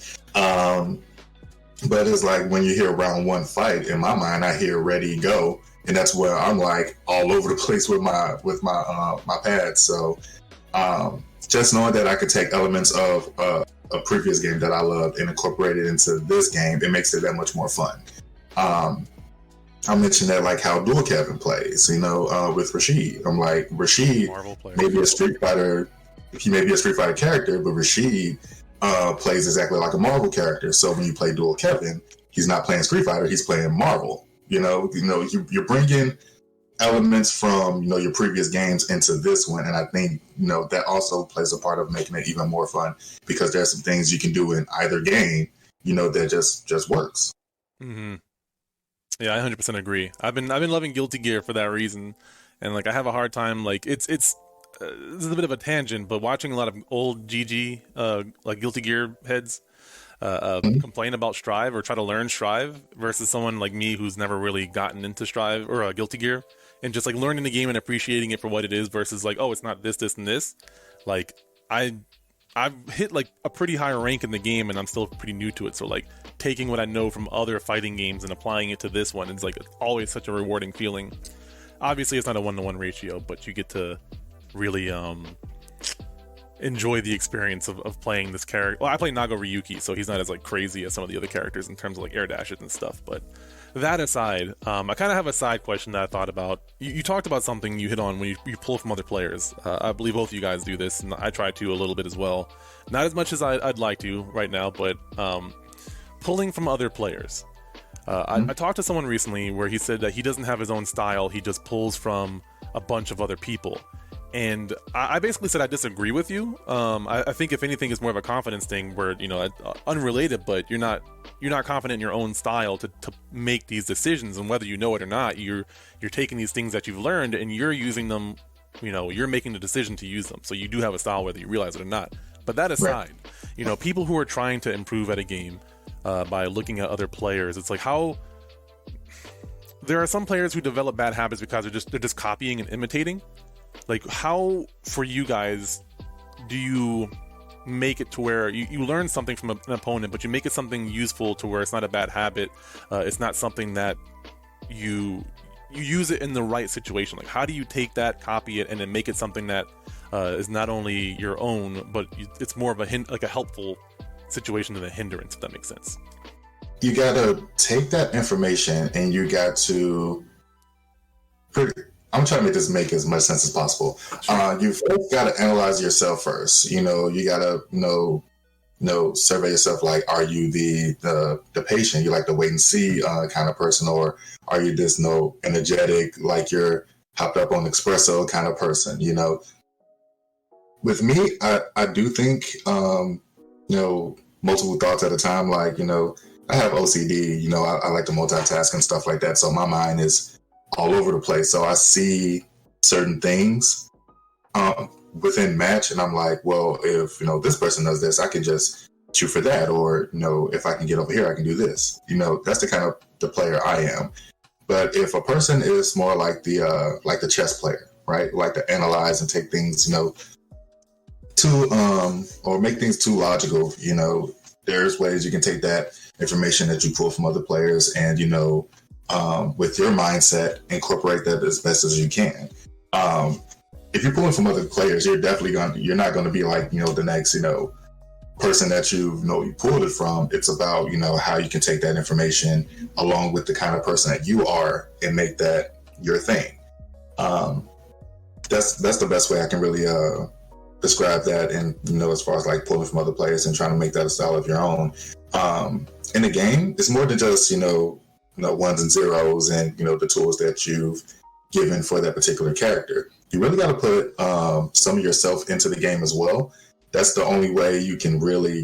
C: But it's like when you hear round one fight, in my mind, I hear ready, go. And that's where I'm like all over the place with my pads. So just knowing that I could take elements of a previous game that I loved and incorporate it into this game, it makes it that much more fun. I mentioned that like how Dual Kevin plays, with Rashid. I'm like, Rashid may be a Street Fighter, he may be a Street Fighter character, but Rashid plays exactly like a Marvel character. So when you play Dual Kevin, he's not playing Street Fighter, he's playing Marvel. You're bringing elements from your previous games into this one, and I think that also plays a part of making it even more fun, because there's some things you can do in either game that just works.
A: Mm-hmm. Yeah, I 100% agree. I've been loving Guilty Gear for that reason, and like I have a hard time, like it's this is a bit of a tangent, but watching a lot of old GG like Guilty Gear heads complain about Strive or try to learn Strive versus someone like me who's never really gotten into Strive or Guilty Gear, and just like learning the game and appreciating it for what it is versus like, oh, it's not this and this. Like I've hit like a pretty high rank in the game and I'm still pretty new to it, so like taking what I know from other fighting games and applying it to this one. It's like always such a rewarding feeling. Obviously, it's not a 1-to-1 ratio, but you get to really enjoy the experience of playing this character. Well, I play Nago Ryuki, so he's not as like crazy as some of the other characters in terms of like air dashes and stuff. But that aside, I kind of have a side question that I thought about. You talked about something you hit on when you pull from other players. I believe both of you guys do this, and I try to a little bit as well. Not as much as I'd like to right now, but pulling from other players. I talked to someone recently where he said that he doesn't have his own style. He just pulls from a bunch of other people. And I basically said I disagree with you. I think if anything, it's more of a confidence thing where, you know, unrelated, but you're not confident in your own style to make these decisions, and whether you know it or not, you're taking these things that you've learned and you're using them. You know, you're making the decision to use them, so you do have a style whether you realize it or not. But that aside, you know, people who are trying to improve at a game by looking at other players, it's like how there are some players who develop bad habits because they're just copying and imitating. Like, how, for you guys, do you make it to where you learn something from an opponent, but you make it something useful to where it's not a bad habit, it's not something that you use it in the right situation? Like, how do you take that, copy it, and then make it something that is not only your own, but it's more of a helpful situation than a hindrance, if that makes sense?
C: You got to take that information and you got to I'm trying to make as much sense as possible. You first got to analyze yourself first. You know, you got to survey yourself. Like, are you the patient? You like the wait and see kind of person, or are you this energetic, like you're hopped up on espresso kind of person? You know, with me, I do think multiple thoughts at a time. Like, you know, I have OCD. You know, I like to multitask and stuff like that. So my mind is all over the place. So I see certain things within match, and I'm like, well, if this person does this, I can just shoot for that, or if I can get over here, I can do this. That's the kind of the player I am. But if a person is more like the chess player, right, like to analyze and take things too or make things too logical, there's ways you can take that information that you pull from other players and with your mindset, incorporate that as best as you can. If you're pulling from other players, you're not going to be like, the next, person that you pulled it from. It's about, how you can take that information along with the kind of person that you are and make that your thing. That's the best way I can really describe that. And, as far as like pulling from other players and trying to make that a style of your own. In the game, it's more than just, ones and zeros and the tools that you've given for that particular character. You really got to put some of yourself into the game as well. That's the only way you can really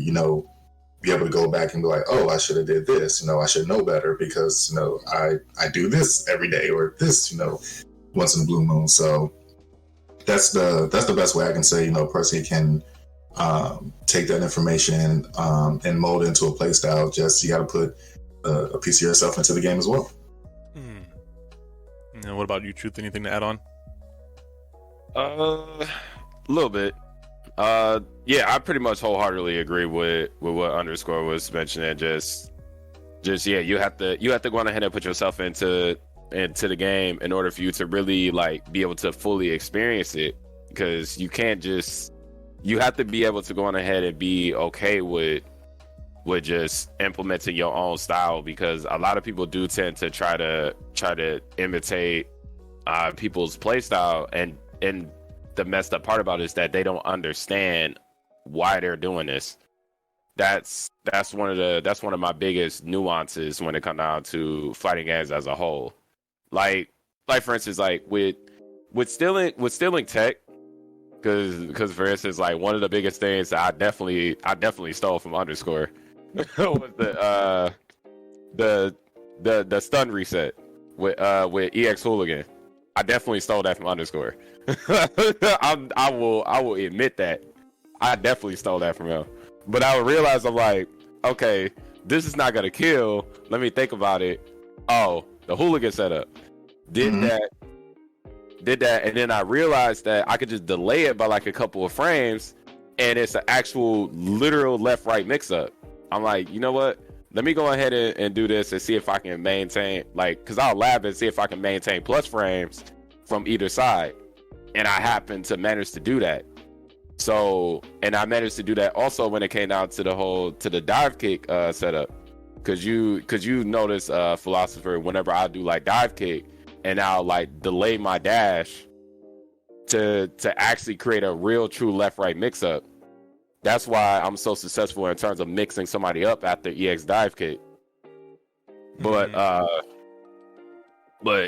C: be able to go back and be like, oh, I should have did this, I should know better because I do this every day, or this once in a blue moon. So that's the best way I can say a person can take that information and mold it into a play style. Just you got to put a piece of yourself into the game as well.
A: And what about you, Truth? Anything to add on?
B: A little bit. Yeah, I pretty much wholeheartedly agree with what Underscore was mentioning. Just yeah, you have to go on ahead and put yourself into the game in order for you to really like be able to fully experience it. Because you have to be able to go on ahead and be okay with just implementing your own style, because a lot of people do tend to try to imitate people's play style, and the messed up part about it is that they don't understand why they're doing this. That's one of my biggest nuances when it comes down to fighting games as a whole. Like for instance, like with stealing tech, because for instance, like one of the biggest things that I definitely stole from Underscore was the stun reset with EX Hooligan. I definitely stole that from Underscore. I will admit that I definitely stole that from him. But I realized, I'm like, okay, this is not gonna kill. Let me think about it. Oh, the hooligan setup did that, and then I realized that I could just delay it by like a couple of frames, and it's an actual literal left-right mix-up. I'm like, you know what? let me go ahead and do this and see if I can maintain, like, because I'll lab and see if I can maintain plus frames from either side. And I happened to manage to do that. So, and I managed to do that also when it came down to the dive kick setup. Cause you notice, Philosopher, whenever I do like dive kick and I'll like delay my dash to actually create a real true left-right mix-up. That's why I'm so successful in terms of mixing somebody up after EX dive kick. But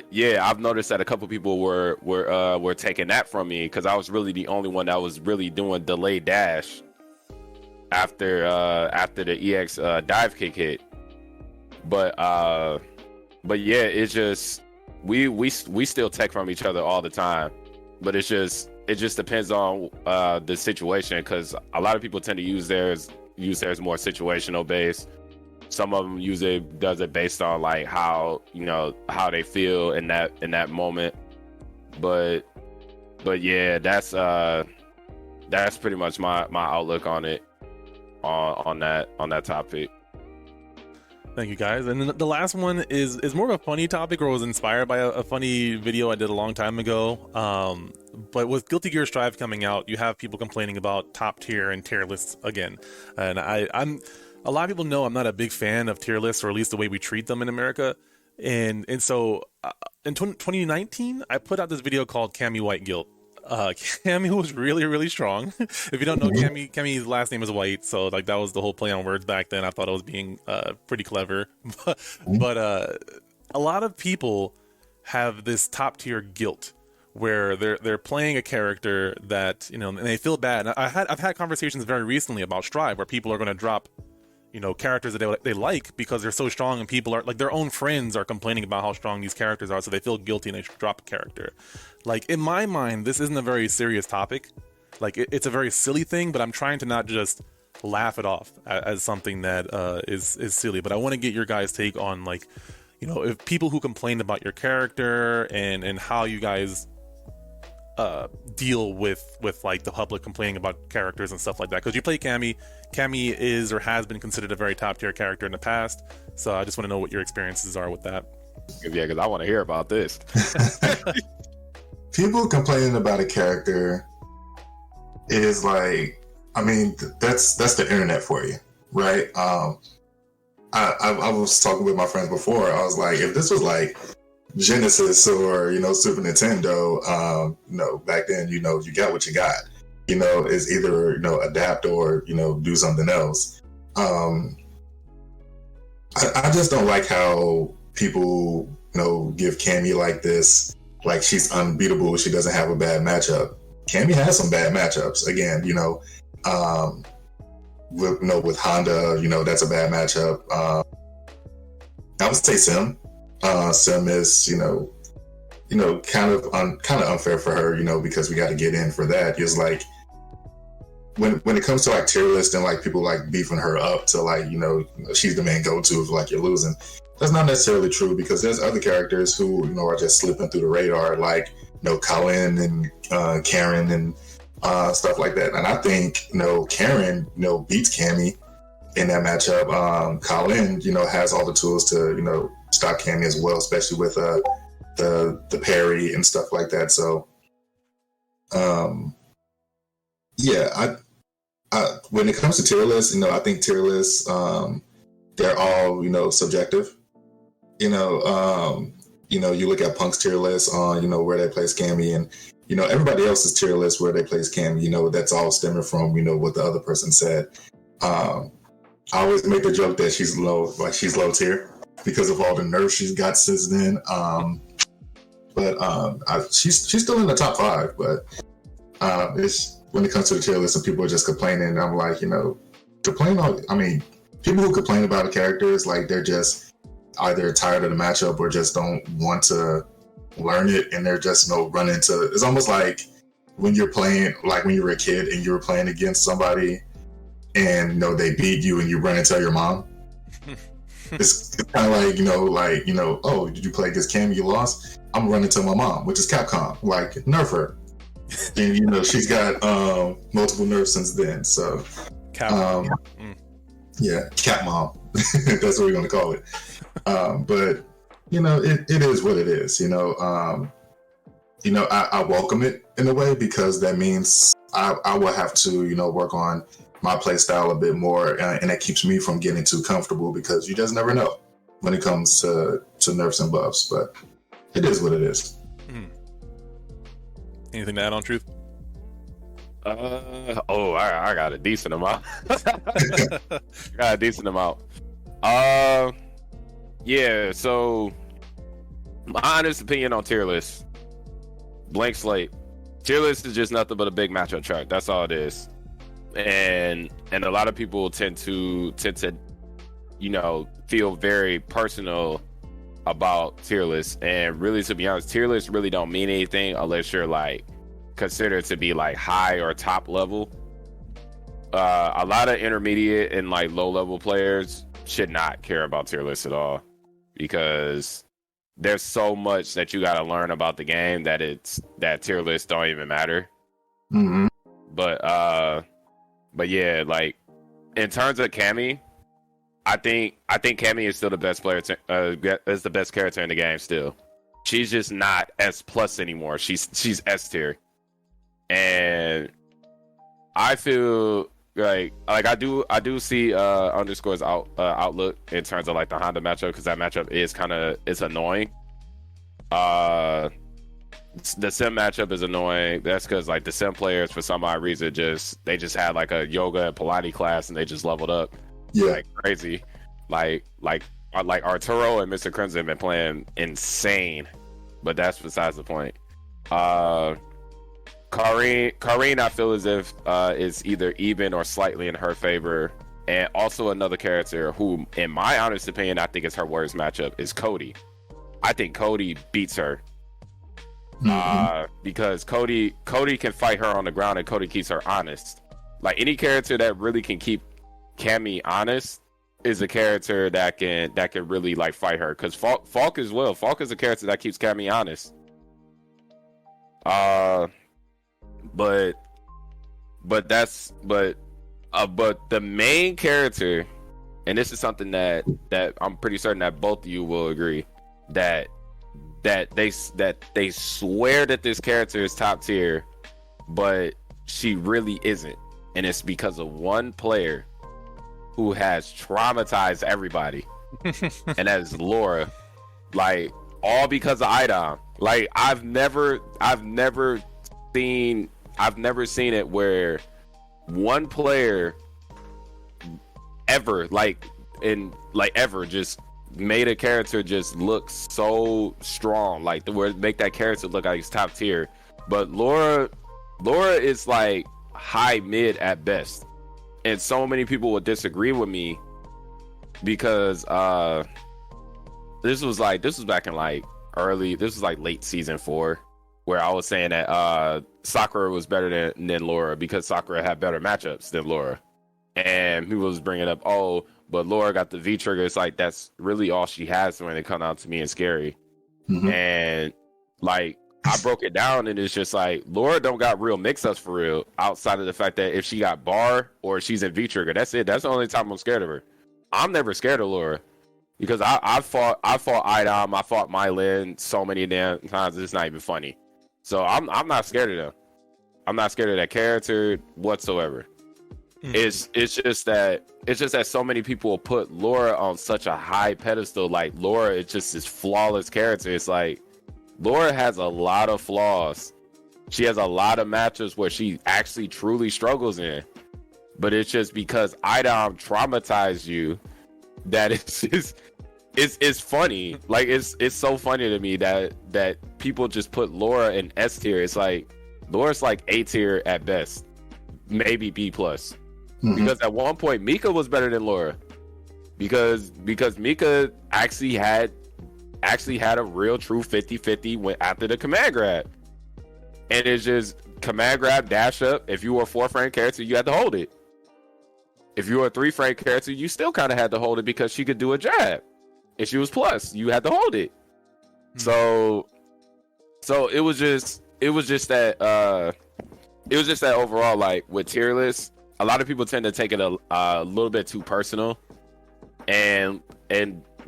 B: yeah, I've noticed that a couple people were taking that from me because I was really the only one that was really doing delayed dash after the EX dive kick hit. But yeah, it's just we still take from each other all the time. But it just depends on the situation, because a lot of people tend to use theirs more situational based. Some of them does it based on like how they feel in that moment. But yeah, that's pretty much my outlook on it on that topic.
A: Thank you, guys. And then the last one is more of a funny topic, or was inspired by a funny video I did a long time ago. But with Guilty Gear Strive coming out, you have people complaining about top tier and tier lists again. And I'm a lot of people know I'm not a big fan of tier lists, or at least the way we treat them in America. And so in 2019, I put out this video called Cammy White Guilt. Cammy was really, really strong. If you don't know, Cammy's last name is White, so like that was the whole play on words back then. I thought it was being pretty clever. But a lot of people have this top tier guilt where they're playing a character that, and they feel bad. I've had conversations very recently about Strive where people are going to drop characters that they like because they're so strong, and people are like, their own friends are complaining about how strong these characters are, so they feel guilty and they drop a character. Like, in my mind, this isn't a very serious topic. Like, it's a very silly thing, but I'm trying to not just laugh it off as something that is silly. But I want to get your guys' take on, like, if people who complain about your character and how you guys deal with like the public complaining about characters and stuff like that, because you play Cammy is or has been considered a very top tier character in the past, so I just want to know what your experiences are with that.
B: Yeah, because I want to hear about this.
C: People complaining about a character is like, I mean, that's the internet for you, right? I was talking with my friends before. I was like, if this was like Genesis or Super Nintendo, back then you got what you got. Is either adapt or do something else. I just don't like how people give Cammy like this, like she's unbeatable. She doesn't have a bad matchup. Cammy has some bad matchups. Again, with Honda, that's a bad matchup. I would say Sim. Sim is, kind of unfair for her, because we got to get in for that. It's like when it comes to like tier list and like people like beefing her up to like, she's the main go-to if like you're losing. That's not necessarily true, because there's other characters who, are just slipping through the radar, like, Colin and Karen and stuff like that. And I think, Karen, beats Cammy in that matchup. Colin, has all the tools to, stop Cammy as well, especially with the parry and stuff like that. So, yeah, I when it comes to tier lists, I think tier lists, they're all, subjective. You look at Punk's tier list on, where they place Cammy, and, everybody else's tier list where they place Cammy, that's all stemming from, what the other person said. I always make the joke that she's low tier because of all the nerfs she's got since then. But she's still in the top 5, but it's when it comes to the tier list and people are just complaining, I'm like, complain on, I mean, people who complain about a character is like they're just either tired of the matchup or just don't want to learn it, and they're just run into, it's almost like when you're playing, like when you were a kid and you were playing against somebody and they beat you and you run and tell your mom. It's kind of like, oh, did you play against Cammy, you lost? I'm running to my mom, which is Capcom, like, nerf her. And she's got multiple nerfs since then, so
A: Cap
C: yeah, Cap Mom. That's what we're going to call it. But it is what it is. I welcome it in a way, because that means I will have to work on my play style a bit more, and that keeps me from getting too comfortable, because you just never know when it comes to nerfs and buffs. But it is what it is.
A: Anything to add on, Truth?
B: I got a decent amount. Yeah, so my honest opinion on tier list, blank slate. Tier list is just nothing but a big matchup chart. That's all it is. And a lot of people tend to feel very personal about tier lists. And really, to be honest, tier lists really don't mean anything unless you're like considered to be like high or top level. A lot of intermediate and like low level players should not care about tier lists at all, because there's so much that you got to learn about the game that tier lists don't even matter.
C: Mm-hmm.
B: But yeah, like in terms of Cammy, I think Cammy is still the best player. Is the best character in the game still. She's just not S plus anymore. She's S tier, and I feel like I do see Underscore's outlook in terms of like the Honda matchup, because that matchup is annoying. The sim matchup is annoying. That's because like the sim players, for some odd reason, they just had like a yoga and Pilates class and they just leveled up like crazy. Like Arturo and Mr. Crimson have been playing insane, but that's besides the point. Karine, I feel as if is either even or slightly in her favor. And also another character who, in my honest opinion, I think is her worst matchup is Cody. I think Cody beats her. Because Cody can fight her on the ground, and Cody keeps her honest. Like any character that really can keep Cammy honest is a character that can really like fight her. Because Falk as well. Falk is a character that keeps Cammy honest. But the main character, and this is something that I'm pretty certain that both of you will agree, that they swear that this character is top tier, but she really isn't, and it's because of one player who has traumatized everybody, and that is Laura. Like, all because of Idom. Like, I've never seen it where one player ever just made a character just look so strong, like the word make that character look like he's top tier. But Laura is like high mid at best, and so many people would disagree with me because this was back in like late season 4, where I was saying that Sakura was better than Laura because Sakura had better matchups than Laura, and people was bringing up, but Laura got the V trigger. It's like that's really all she has when it comes out to me and scary.
C: Mm-hmm.
B: And like I broke it down, and it's just like Laura don't got real mix-ups for real, outside of the fact that if she got bar or she's in V trigger, that's it. That's the only time I'm scared of her. I'm never scared of Laura because I fought Idom, I fought Mylin so many damn times it's not even funny. So I'm not scared of them. I'm not scared of that character whatsoever. Mm-hmm. It's just that so many people put Laura on such a high pedestal. Like Laura is just this flawless character. It's like Laura has a lot of flaws. She has a lot of matches where she actually truly struggles in. But it's just because Idom traumatized you that it's funny. Like it's so funny to me that people just put Laura in S tier. It's like Laura's like A tier at best, maybe B plus. Mm-hmm. Because at one point Mika was better than Laura, because Mika actually had a real true 50-50 after the command grab, and it's just command grab dash up. If you were a 4-frame character, you had to hold it. If you were a 3-frame character, you still kind of had to hold it because she could do a jab. If she was plus, you had to hold it. Mm-hmm. So it was just that overall, like with tier lists, a lot of people tend to take it a little bit too personal. and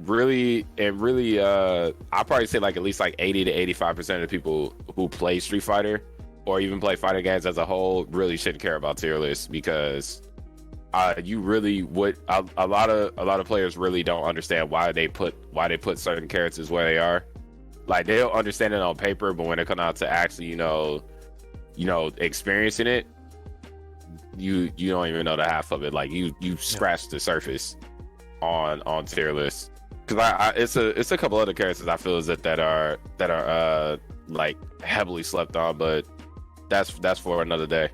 B: really, I'll probably say like at least like 80 to 85% of the people who play Street Fighter or even play fighting games as a whole really shouldn't care about tier lists, because you really would a lot of players really don't understand why they put certain characters where they are. Like, they'll understand it on paper, but when it comes out to actually experiencing it, you don't even know the half of it. Like, you scratch the surface on tier lists. Because it's a couple other characters I feel as if that are like heavily slept on, but that's for another day.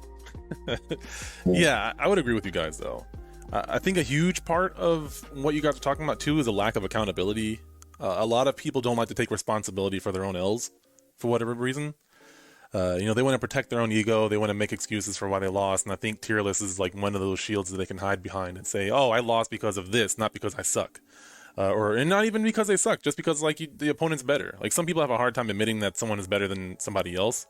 A: Yeah, I would agree with you guys though. I think a huge part of what you guys are talking about too is a lack of accountability. A lot of people don't like to take responsibility for their own ills for whatever reason. They want to protect their own ego. They want to make excuses for why they lost. And I think tier list is like one of those shields that they can hide behind and say, oh, I lost because of this, not because I suck. And not even because they suck, just because like the opponent's better. Like, some people have a hard time admitting that someone is better than somebody else.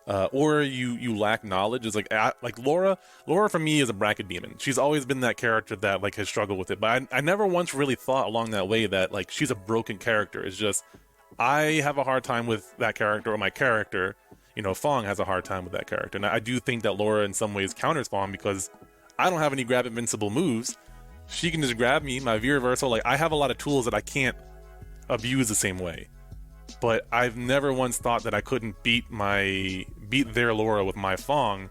A: Or you lack knowledge. It's like Laura for me is a bracket demon. She's always been that character that like has struggled with it. But I never once really thought along that way that like she's a broken character. It's just, I have a hard time with that character, or my character, Fong has a hard time with that character. And I do think that Laura in some ways counters Fong, because I don't have any grab invincible moves. She can just grab me, my V reversal. Like, I have a lot of tools that I can't abuse the same way. But I've never once thought that I couldn't beat their Laura with my Fong.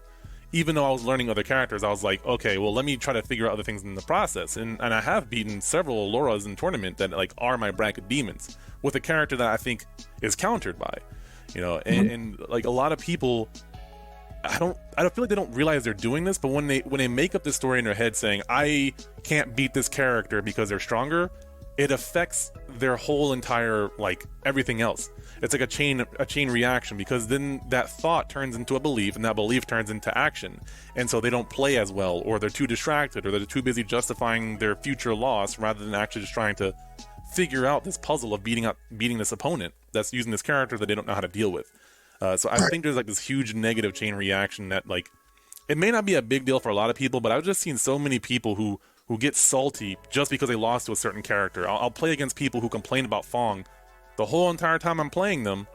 A: Even though I was learning other characters, I was like, okay, well, let me try to figure out other things in the process. And I have beaten several Lauras in tournament that like are my bracket demons with a character that I think is countered by, and like a lot of people, I don't feel like they don't realize they're doing this, but when they make up this story in their head saying, I can't beat this character because they're stronger, it affects their whole entire, like, everything else. It's like a chain reaction, because then that thought turns into a belief, and that belief turns into action. And so they don't play as well, or they're too distracted, or they're too busy justifying their future loss rather than actually just trying to figure out this puzzle of beating this opponent that's using this character that they don't know how to deal with. So I think there's like this huge negative chain reaction that, like, it may not be a big deal for a lot of people, but I've just seen so many people who get salty just because they lost to a certain character. I'll play against people who complain about Fong the whole entire time I'm playing them,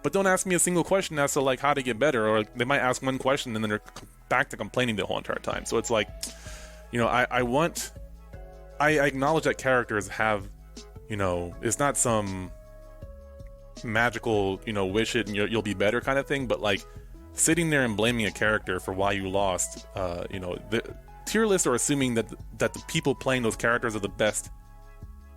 A: but don't ask me a single question as to like how to get better, or they might ask one question and then they're back to complaining the whole entire time. So it's like, I acknowledge that characters have, it's not some magical, wish it and you'll be better kind of thing, but like sitting there and blaming a character for why you lost, the tier lists are assuming that the people playing those characters are the best,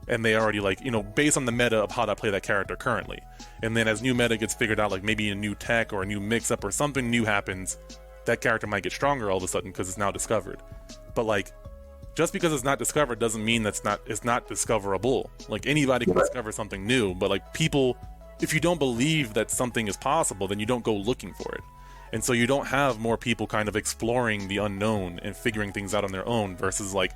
A: and they already like, based on the meta of how to play that character currently. And then as new meta gets figured out, like maybe a new tech or a new mix-up or something new happens, that character might get stronger all of a sudden because it's now discovered. But like, just because it's not discovered doesn't mean it's not discoverable. Like, anybody can discover something new, but like, people, if you don't believe that something is possible, then you don't go looking for it. And so you don't have more people kind of exploring the unknown and figuring things out on their own versus like,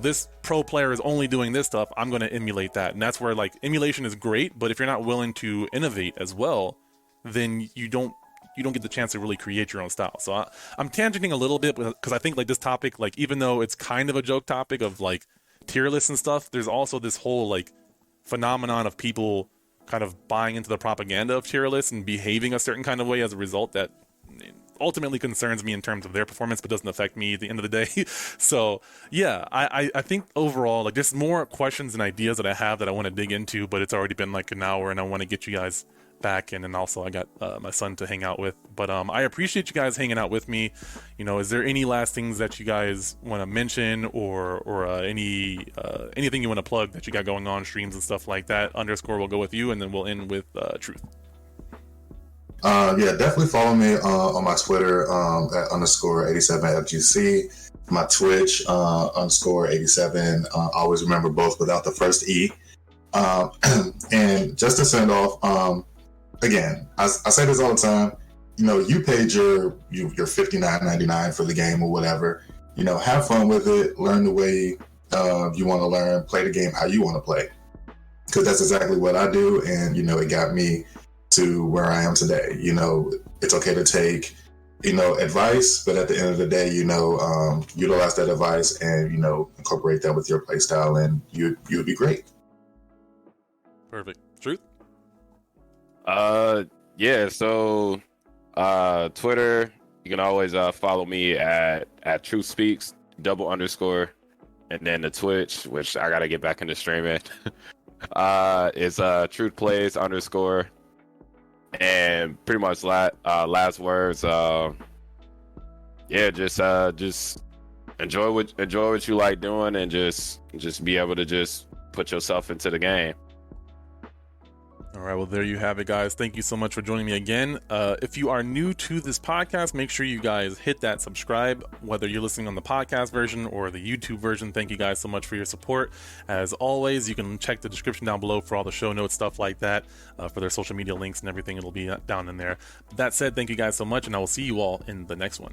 A: this pro player is only doing this stuff, I'm going to emulate that. And that's where like emulation is great, but if you're not willing to innovate as well, then you don't get the chance to really create your own style. So I'm tangenting a little bit because I think like this topic, like even though it's kind of a joke topic of like tier lists and stuff, there's also this whole like phenomenon of people kind of buying into the propaganda of tier lists and behaving a certain kind of way as a result that ultimately concerns me in terms of their performance, but doesn't affect me at the end of the day. So yeah, I think overall, like, there's more questions and ideas that I have that I want to dig into, but it's already been like an hour and I want to get you guys back in, and also I got my son to hang out with. But I appreciate you guys hanging out with me. Is there any last things that you guys want to mention, or anything you want to plug that you got going on, streams and stuff like that? Underscore will go with you, and then we'll end with Truth.
C: Yeah, definitely follow me on my Twitter at _87 FGC, my Twitch _87. Always remember both without the first E. And just to send off, again, I say this all the time. You paid your $59.99 for the game or whatever. Have fun with it. Learn the way you want to learn. Play the game how you want to play. Because that's exactly what I do, and it got me to where I am today. It's okay to take advice, but at the end of the day, utilize that advice and, incorporate that with your play style, and you'll be great.
A: Perfect. Truth?
B: Yeah, so Twitter, you can always follow me at Truth Speaks _, and then the Twitch, which I gotta get back into streaming, is Truth Plays _, and pretty much last words. Yeah, just enjoy what you like doing, and just be able to just put yourself into the game.
A: All right, well, there you have it, guys. Thank you so much for joining me again. If you are new to this podcast, make sure you guys hit that subscribe, whether you're listening on the podcast version or the YouTube version. Thank you guys so much for your support. As always, you can check the description down below for all the show notes, stuff like that, for their social media links and everything. It'll be down in there. That said, thank you guys so much, and I will see you all in the next one.